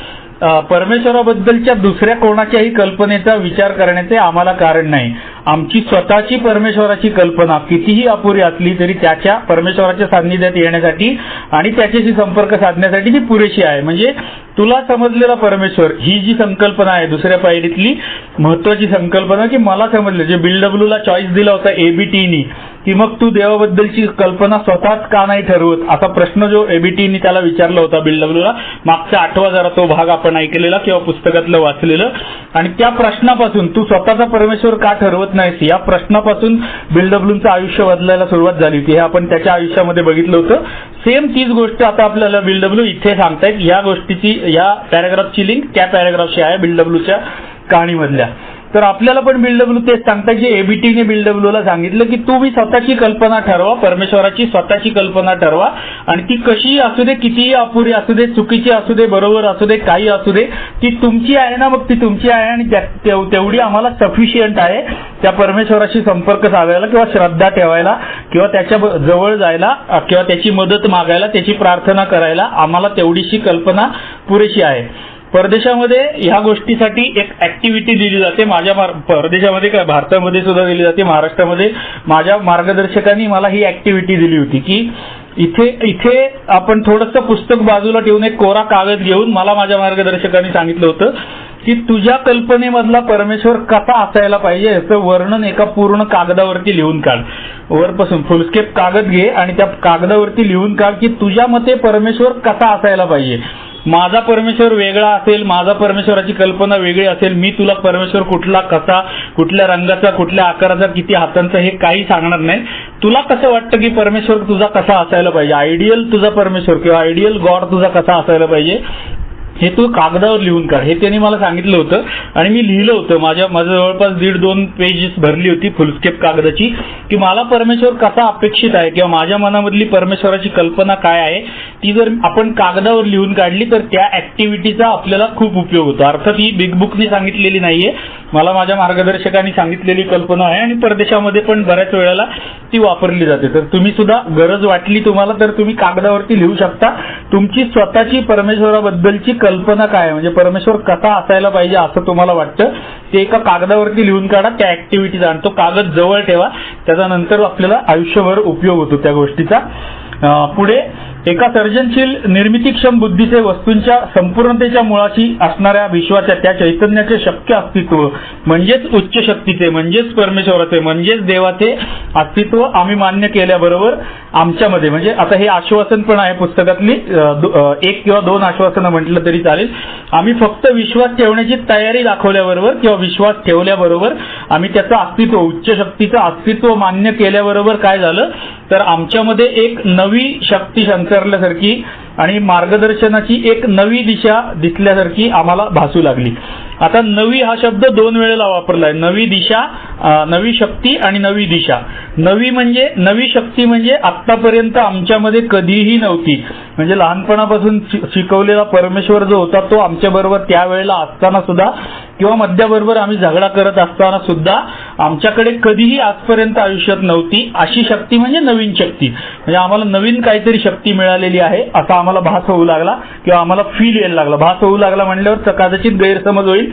[SPEAKER 2] परमेश्वराबद्दलच्या दुसऱ्या कोणाच्याही कल्पनेचा विचार करण्याचे आम्हाला कारण नाही. आमची स्वतःची परमेश्वराची कल्पना कितीही अपुरी असली तरी त्याच्या परमेश्वराच्या सान्निध्यात येण्यासाठी आणि त्याच्याशी संपर्क साधण्यासाठी ती पुरेशी आहे. म्हणजे तुला समजलेला परमेश्वर ही जी संकल्पना आहे दुसऱ्या पायरीतली महत्वाची संकल्पना की मला समजलं जे बिल डब्ल्यूला चॉईस दिला होता एबीटीनी की मग तू देवाबद्दलची कल्पना स्वतःच का नाही ठरवत असा प्रश्न जो एबीटीनी त्याला विचारला होता बिल डब्ल्यूला मागचा 8वा जरा तो भाग आपण ऐकलेला किंवा पुस्तकातलं वाचलेलं आणि त्या प्रश्नापासून तू स्वतःचा परमेश्वर का ठरवत नाहीस या प्रश्नापासून बिल डब्ल्यूचं आयुष्य बदलायला सुरुवात झाली होती. हे आपण त्याच्या आयुष्यामध्ये बघितलं होतं. सेम तीच गोष्ट आता आपल्याला बिल डब्ल्यू इथे सांगतायत. या गोष्टीची या पॅराग्राफची लिंक त्या पॅराग्राफशी आहे बिल डब्ल्यूच्या कहाणीमधल्या. तर आपल्याला पण बिल डब्ल्यू तेच सांगतात जे एबीटीने बिल डब्ल्यूला सांगितलं की तुम्ही स्वतःची कल्पना ठरवा, परमेश्वराची स्वतःची कल्पना ठरवा आणि ती कशीही असू दे, कितीही अपुरी असू दे, चुकीची असू दे, बरोबर असू दे, काही असू दे, ती तुमची आहे ना, मग ती तुमची आहे आणि तेवढी आम्हाला सफिशियंट आहे त्या परमेश्वराशी संपर्क साधायला किंवा श्रद्धा ठेवायला किंवा त्याच्या जवळ जायला किंवा त्याची मदत मागायला, त्याची प्रार्थना करायला आम्हाला तेवढीशी कल्पना पुरेशी आहे. परदेशामध्ये ह्या गोष्टीसाठी एक ऍक्टिव्हिटी दिली जाते. परदेशामध्ये काय भारतामध्ये सुद्धा दिली जाते. महाराष्ट्रामध्ये माझ्या मार्गदर्शकांनी मला ही ऍक्टिव्हिटी दिली होती की इथे आपण थोडंसं पुस्तक बाजूला ठेवून एक कोरा कागद घेऊन मला माझ्या मार्गदर्शकांनी सांगितलं होतं की तुझ्या कल्पनेमधला परमेश्वर कसा असायला पाहिजे याचं वर्णन एका पूर्ण कागदावरती लिहून काढ. वरपासून फुलस्केप कागद घे आणि त्या कागदावरती लिहून काढ की तुझ्या मते परमेश्वर कसा असायला पाहिजे. माझा परमेश्वर वेगळा असेल, माझा परमेश्वराची कल्पना वेगळी असेल, मी तुला परमेश्वर कुठला, कसा, कुठल्या रंगाचा, कुठल्या आकाराचा, किती हातांचा हे काही सांगणार नाही. तुला कसं वाटतं की परमेश्वर तुझा कसा असायला पाहिजे, आयडियल तुझा परमेश्वर किंवा आयडियल गॉड तुझा कसा असायला पाहिजे हे तू कागदावर लिहून काढ. हे त्यांनी मला सांगितलं होतं आणि मी लिहिलं होतं. माझं जवळपास 1.5-2 पेजेस भरली होती फुलस्केप कागदाची की मला परमेश्वर कसा अपेक्षित आहे किंवा माझ्या मनामधली परमेश्वराची कल्पना काय आहे ती जर आपण कागदावर लिहून काढली तर त्या ऍक्टिव्हिटीचा आपल्याला खूप उपयोग होतो. अर्थात ही बिग बुकनी सांगितलेली नाहीये, मला माझ्या मार्गदर्शकांनी सांगितलेली कल्पना आहे आणि परदेशामध्ये पण बऱ्याच वेळेला ती वापरली जाते. तर तुम्ही सुद्धा गरज वाटली तुम्हाला तर तुम्ही कागदावरती लिहू शकता तुमची स्वतःची परमेश्वराबद्दलची कल्पना काय म्हणजे परमेश्वर कसा असायला पाहिजे असं तुम्हाला वाटतं ते एका कागदावरती लिहून काढा त्या ऍक्टिव्हिटीचा आणि तो कागद जवळ ठेवा. त्याचा नंतर आपल्याला आयुष्यभर उपयोग होतो त्या गोष्टीचा. पुढे एका सर्जनशील निर्मितीक्षम बुद्धीचे वस्तूंच्या संपूर्णतेच्या मुळाशी असणाऱ्या विश्वाच्या त्या चैतन्याचे शक्य अस्तित्व म्हणजेच उच्च शक्तीचे म्हणजेच परमेश्वराचे म्हणजेच देवाचे अस्तित्व आम्ही मान्य केल्याबरोबर आमच्यामध्ये म्हणजे आता हे आश्वासन पण आहे पुस्तकातली 1 किंवा 2 आश्वासनं म्हटलं तरी चालेल. आम्ही फक्त विश्वास ठेवण्याची तयारी दाखवल्याबरोबर किंवा विश्वास ठेवल्याबरोबर आम्ही त्याचं अस्तित्व उच्च शक्तीचं अस्तित्व मान्य केल्याबरोबर काय झालं तर आमच्यामध्ये एक नवी शक्ती संचारल्यासारखी आणि मार्गदर्शनाची एक नवी दिशा दिसल्यासारखी आम्हाला भासू लागली. आता नवी हा शब्द 2 वेळेला वापरलाय. नवी दिशा, नवी शक्ती आणि नवी दिशा. नवी म्हणजे नवी शक्ती म्हणजे आतापर्यंत आमच्यामध्ये कधीही नव्हती. म्हणजे लहानपणापासून शिकवलेला परमेश्वर जो होता तो आमच्या बरोबर त्यावेळेला असताना सुद्धा किंवा मध्याबरोबर आम्ही झगडा करत असताना सुद्धा आमच्याकडे कधीही आजपर्यंत आयुष्यात नव्हती अशी शक्ती म्हणजे नवीन शक्ती. म्हणजे आम्हाला नवीन काहीतरी शक्ती मिळालेली आहे असा आम्हाला भास होऊ लागला किंवा आम्हाला फील यायला लागला. भास होऊ लागला म्हणल्यावर कदाचित गैरसमज होईल.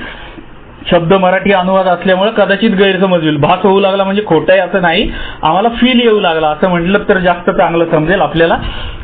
[SPEAKER 2] शब्द मराठी अनुवाद असल्यामुळे कदाचित गैरसमज होईल. भास होऊ लागला म्हणजे खोटं आहे असं नाही, आम्हाला फील येऊ लागला असं म्हटलं तर जास्त चांगलं समजेल आपल्याला.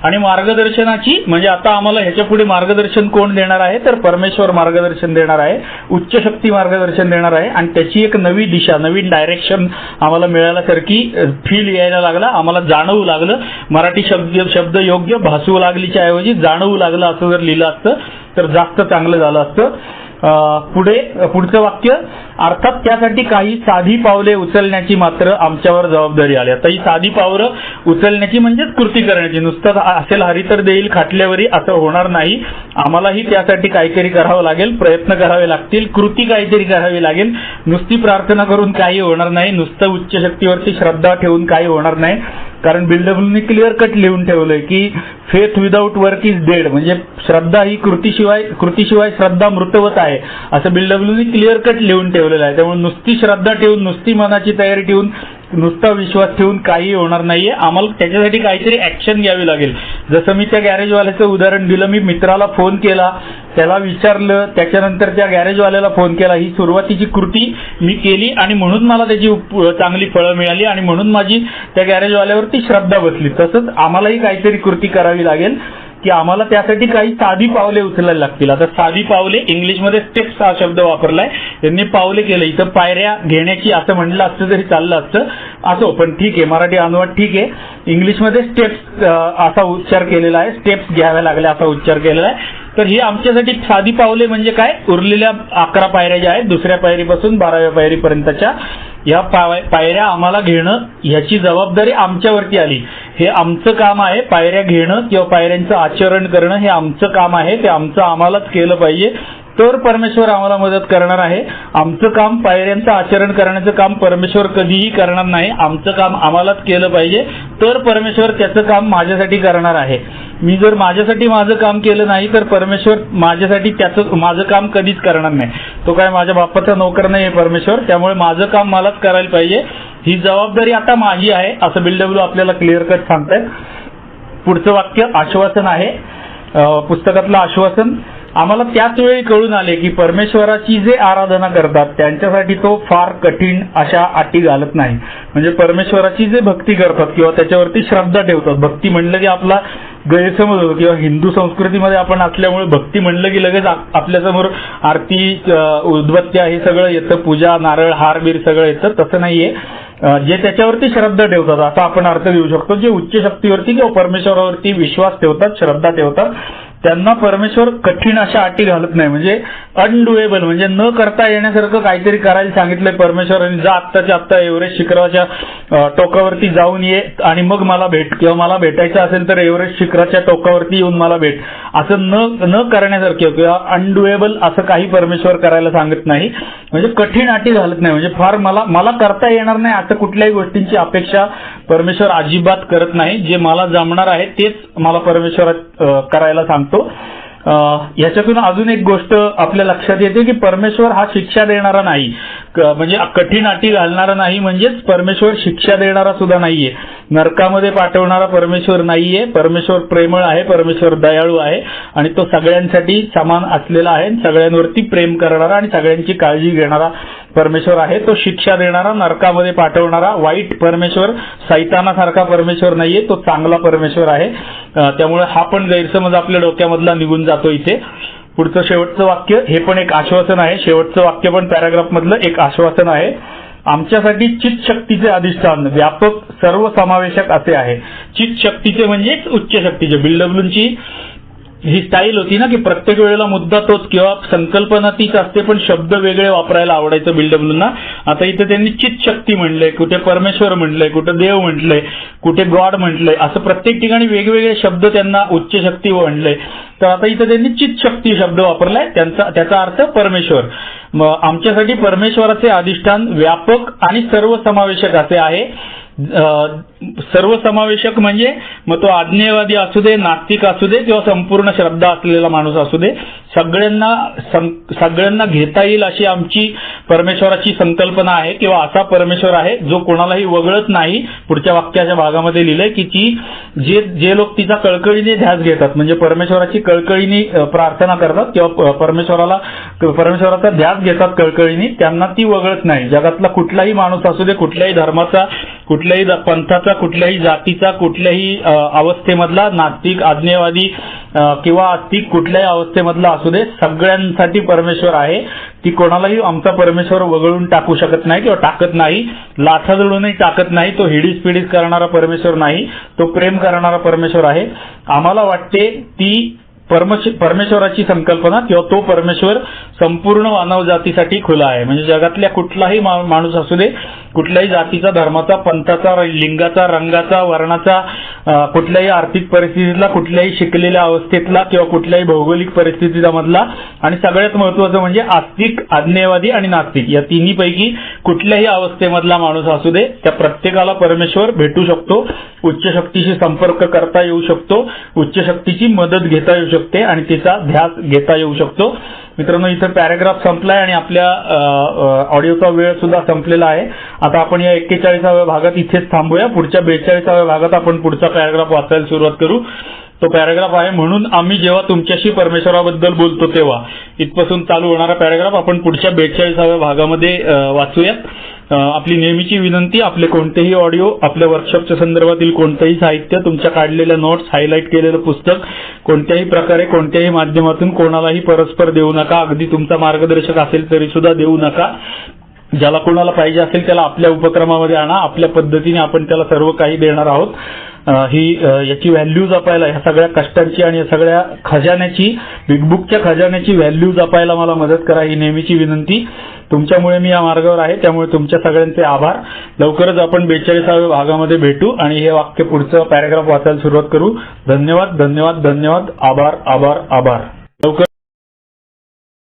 [SPEAKER 2] आणि मार्गदर्शनाची म्हणजे आता आम्हाला ह्याच्या पुढे मार्गदर्शन कोण देणार आहे तर परमेश्वर मार्गदर्शन देणार आहे, उच्च शक्ती मार्गदर्शन देणार आहे आणि त्याची एक नवी दिशा नवीन डायरेक्शन आम्हाला मिळाल्यासारखी फील यायला लागला. आम्हाला जाणवू लागलं. मराठी शब्द योग्य भासवू लागलीच्या ऐवजी जाणवू लागलं असं जर लिहिलं असतं तर जास्त चांगलं झालं असतं. पुढचं वाक्य, अर्थात त्यासाठी काही साधी पावले उचलण्याची मात्र आमच्यावर जबाबदारी आली. आता ही साधी पावलं उचलण्याची म्हणजेच कृती करण्याची. नुसतं असेल हरी तर देईल खाटल्यावरी असं होणार नाही. आम्हालाही त्यासाठी काहीतरी करावं लागेल, प्रयत्न करावे लागतील, कृती काहीतरी करावी लागेल. नुसती प्रार्थना करून काही होणार नाही, नुसतं उच्च शक्तीवरती श्रद्धा ठेवून काही होणार नाही. कारण BLWने क्लिअर कट लिहून ठेवलंय की faith without work is dead, म्हणजे श्रद्धा ही कृतीशिवाय श्रद्धा मृतवत आहे असं BLWने क्लिअर कट लिहून ठेवलेलं आहे. त्यामुळे नुसती श्रद्धा ठेवून, नुसती मनाची तयारी ठेवून, नुसता विश्वास ठेवून काही होणार नाहीये. आम्हाला त्याच्यासाठी काहीतरी ऍक्शन घ्यावी लागेल. जसं मी त्या गॅरेजवाल्याचं उदाहरण दिलं, मी मित्राला फोन केला, त्याला विचारलं, त्याच्यानंतर त्या गॅरेजवाल्याला फोन केला. ही सुरुवातीची कृती मी केली आणि म्हणून मला त्याची चांगली फळं मिळाली आणि म्हणून माझी त्या गॅरेजवाल्यावरती श्रद्धा बसली. तसंच आम्हालाही काहीतरी कृती करावी लागेल की आम्हाला त्यासाठी काही साधी पावले उचलायला लागतील. आता साधी पावले, इंग्लिशमध्ये स्टेप्स हा शब्द वापरलाय, त्यांनी पावले केलं. इथं पायऱ्या घेण्याची असं म्हणलं असतं तरी चाललं असतं, असो, पण ठीक आहे, मराठी अनुवाद ठीक आहे. इंग्लिशमध्ये स्टेप्स असा उच्चार केलेला आहे, स्टेप्स घ्याव्या लागल्या असा उच्चार केलेला आहे. तर ही आमच्यासाठी साधी पावले म्हणजे काय, उरलेल्या 11 पायऱ्या ज्या आहेत, दुसऱ्या पायरीपासून 12व्या पायरीपर्यंतच्या या पायऱ्या आम्हाला घेणं, ह्याची जबाबदारी आमच्यावरती आली. हे आमचं काम आहे. पायऱ्या घेणं किंवा पायऱ्यांचं आचरण करणं हे आमचं काम आहे. ते आमचं आम्हालाच केलं पाहिजे, तर परमेश्वर आम्हाला मदत करणार आहे. आमचं काम, पायऱ्यांचं आचरण करण्याचं काम परमेश्वर कधीही करणार नाही. आमचं काम आम्हालाच केलं पाहिजे, तर परमेश्वर त्याचं काम माझ्यासाठी करणार आहे. मी जर माझ्यासाठी माझं काम केलं नाही तर परमेश्वर माझ्यासाठी माझं काम कधीच करणार नाही. तो काय माझ्या बापाचा नोकर नाही आहे परमेश्वर, त्यामुळे माझं काम मलाच करायला पाहिजे. ही जबाबदारी आता माझी आहे असं BLW आपल्याला क्लिअर कट सांगतायत. पुढचं वाक्य आश्वासन आहे, पुस्तकातलं आश्वासन. आम्हाला त्याच वेळी कळून आले की परमेश्वराची जे आराधना करतात त्यांच्यासाठी तो फार कठीण अशा अटी घालत नाही. म्हणजे परमेश्वराची जे भक्ती करतात किंवा त्याच्यावरती श्रद्धा ठेवतात, भक्ती म्हणलं की आपला गैरसमज होतो किंवा हिंदू संस्कृतीमध्ये आपण असल्यामुळे भक्ती म्हणलं की लगेच आपल्यासमोर आरती, उदबत्त्या हे सगळं येतं, पूजा, नारळ, हार बीर सगळं येतं. तसं नाहीये. जे त्याच्यावरती श्रद्धा ठेवतात असा आपण अर्थ देऊ शकतो. जे उच्च शक्तीवरती किंवा परमेश्वरावरती विश्वास ठेवतात, श्रद्धा ठेवतात, त्यांना परमेश्वर कठीण अशा अटी घालत नाही. म्हणजे अनडुएबल, म्हणजे न करता येण्यासारखं काहीतरी करायला सांगितलंय परमेश्वरांनी. जा आत्ताच्या आत्ता एव्हरेस्ट शिखराच्या टोकावरती जाऊन ये आणि मग मला भेट, किंवा मला भेटायचं असेल तर एव्हरेस्ट शिखराच्या टोकावरती येऊन मला भेट, असं न करण्यासारखं किंवा अनडुएबल असं काही परमेश्वर करायला सांगत नाही. म्हणजे कठीण अटी घालत नाही. म्हणजे फार मला करता येणार नाही असं कुठल्याही गोष्टींची अपेक्षा परमेश्वर अजिबात करत नाही. जे मला जमणार आहे तेच मला परमेश्वर करायला सांगतो. याच्यातून अजून एक गोष्ट आपल्या लक्षात येते की परमेश्वर हा शिक्षा देणारा नाही, म्हणजे कठीण अटी घालणारा नाही, म्हणजेच परमेश्वर शिक्षा देणारा सुद्धा नाहीये, नरकामध्ये पाठवणारा परमेश्वर नाहीये. परमेश्वर प्रेमळ आहे, परमेश्वर दयाळू आहे आणि तो सगळ्यांसाठी समान असलेला आहे, सगळ्यांवरती प्रेम करणारा आणि सगळ्यांची काळजी घेणारा परमेश्वर आहे. तो शिक्षा देणारा, नरकामध्ये पाठवणारा वाईट परमेश्वर, सैतानासारखा परमेश्वर नाहीये, तो चांगला परमेश्वर आहे. त्यामुळे हा पण गैरसमज आपल्या डोक्यामधला निघून जातो इथे. पुढचं शेवटचं वाक्य हे पण एक आश्वासन आहे. शेवटचं वाक्य पण पॅराग्राफ मधलं एक आश्वासन आहे. आमच्यासाठी चित्त शक्तीचे अधिष्ठान व्यापक सर्वसमावेशक असे आहे. चित्त शक्तीचे म्हणजेच उच्च शक्तीचे. BLWची ही स्टाईल होती ना की प्रत्येक वेळेला मुद्दा तोच किंवा संकल्पना तीच असते, पण शब्द वेगळे वापरायला आवडायचं BLWना. आता इथे त्यांनी चित्त शक्ती म्हणलंय, कुठे परमेश्वर म्हणलंय, कुठे देव म्हटलंय, कुठे गॉड म्हटलंय, असं प्रत्येक ठिकाणी वेगवेगळे शब्द त्यांना उच्च शक्ती म्हणलंय. तर आता इथे त्यांनी चित्त शक्ती शब्द वापरलाय, त्याचा अर्थ परमेश्वर. आमच्यासाठी परमेश्वराचे अधिष्ठान व्यापक आणि सर्वसमावेशक असे आहे. सर्वसमावेशक म्हणजे मग तो आज्ञेयवादी असू दे, नास्तिक असू दे किंवा संपूर्ण श्रद्धा असलेला माणूस असू दे, सगळ्यांना घेता येईल अशी आमची परमेश्वराची संकल्पना आहे किंवा असा परमेश्वर आहे जो कोणालाही वगळत नाही. पुढच्या वाक्याच्या भागामध्ये लिहिलंय की जे लोक तिचा कळकळीने ध्यास घेतात, म्हणजे परमेश्वराची कळकळीने प्रार्थना करतात किंवा परमेश्वराचा ध्यास घेतात कळकळीने, त्यांना ती वगळत नाही. जगातला कुठलाही माणूस असू दे, कुठल्याही धर्माचा, कुठल्याही पंथाचा, कुठल्याही जातीचा, कुठल्याही अवस्थेमधला, नास्तिक, आज्ञेयवादी किंवा आस्तिक कुठल्याही अवस्थेमधला असू दे, सगळ्यांसाठी परमेश्वर आहे. ती कोणालाही आमचा परमेश्वर वगळून टाकू शकत नाही किंवा टाकत नाही, लाथाजळूनही टाकत नाही. तो हिडीस पिडीस करणारा परमेश्वर नाही, तो प्रेम करणारा परमेश्वर आहे. आम्हाला वाटते ती परमेश्वराची संकल्पना किंवा तो परमेश्वर संपूर्ण मानव जातीसाठी खुला आहे. म्हणजे जगातल्या कुठलाही माणूस असू दे, कुठल्याही जातीचा, धर्माचा, पंथाचा, लिंगाचा, रंगाचा, वर्णाचा, कुठल्याही आर्थिक परिस्थितीतला, कुठल्याही शिकलेल्या अवस्थेतला किंवा कुठल्याही भौगोलिक परिस्थितीचा मधला, आणि सगळ्यात महत्वाचं म्हणजे आस्तिक, अज्ञेयवादी आणि नास्तिक या तिन्हीपैकी कुठल्याही अवस्थेमधला माणूस असू दे, त्या प्रत्येकाला परमेश्वर भेटू शकतो, उच्च शक्तीशी संपर्क करता येऊ शकतो, उच्च शक्तीची मदत घेता येऊ शकते आणि तिचा ध्यास घेता येऊ शकतो. मित्रांनो, इथं पॅराग्राफ संपलाय आणि आपल्या ऑडिओचा वेळ सुद्धा संपलेला आहे. आता आपण या 41व्या भागात इथेच थांबूया. पुढच्या 42व्या भागात आपण पुढचा पॅराग्राफ वाचायला सुरुवात करू. तो पॅराग्राफ आहे, म्हणून आम्ही जेव्हा तुमच्याशी परमेश्वराबद्दल बोलतो तेव्हा, इथपासून चालू होणारा पॅराग्राफ आपण पुढच्या 42व्या भागामध्ये वाचूयात. आपली नेहमीची विनंती, आपले कोणतेही ऑडिओ, आपल्या वर्कशॉपच्या संदर्भातील कोणतेही साहित्य, तुमच्या काढलेल्या नोट्स, हायलाईट केलेलं पुस्तक कोणत्याही प्रकारे, कोणत्याही माध्यमातून कोणालाही परस्पर देऊ नका. अगदी तुमचा मार्गदर्शक असेल तरी सुद्धा देऊ नका. ज्याला कोणाला पाहिजे असेल त्याला आपल्या उपक्रमामध्ये आणा. आपल्या पद्धतीने आपण त्याला सर्व काही देणार आहोत. याची व्हॅल्यू जपायला, ह्या सगळ्या कष्टांची आणि या सगळ्या खजान्याची, बिगबुकच्या खजान्याची व्हॅल्यू जपायला मला मदत करा, ही नेहमीची विनंती. तुमच्यामुळे मी या मार्गावर आहे, त्यामुळे तुमच्या सगळ्यांचे आभार. लवकरच आपण 42व्या भागामध्ये भेटू आणि हे वाक्य पुढचं पॅराग्राफ वाचायला सुरुवात करू. धन्यवाद, धन्यवाद, धन्यवाद. आभार, आभार, आभार.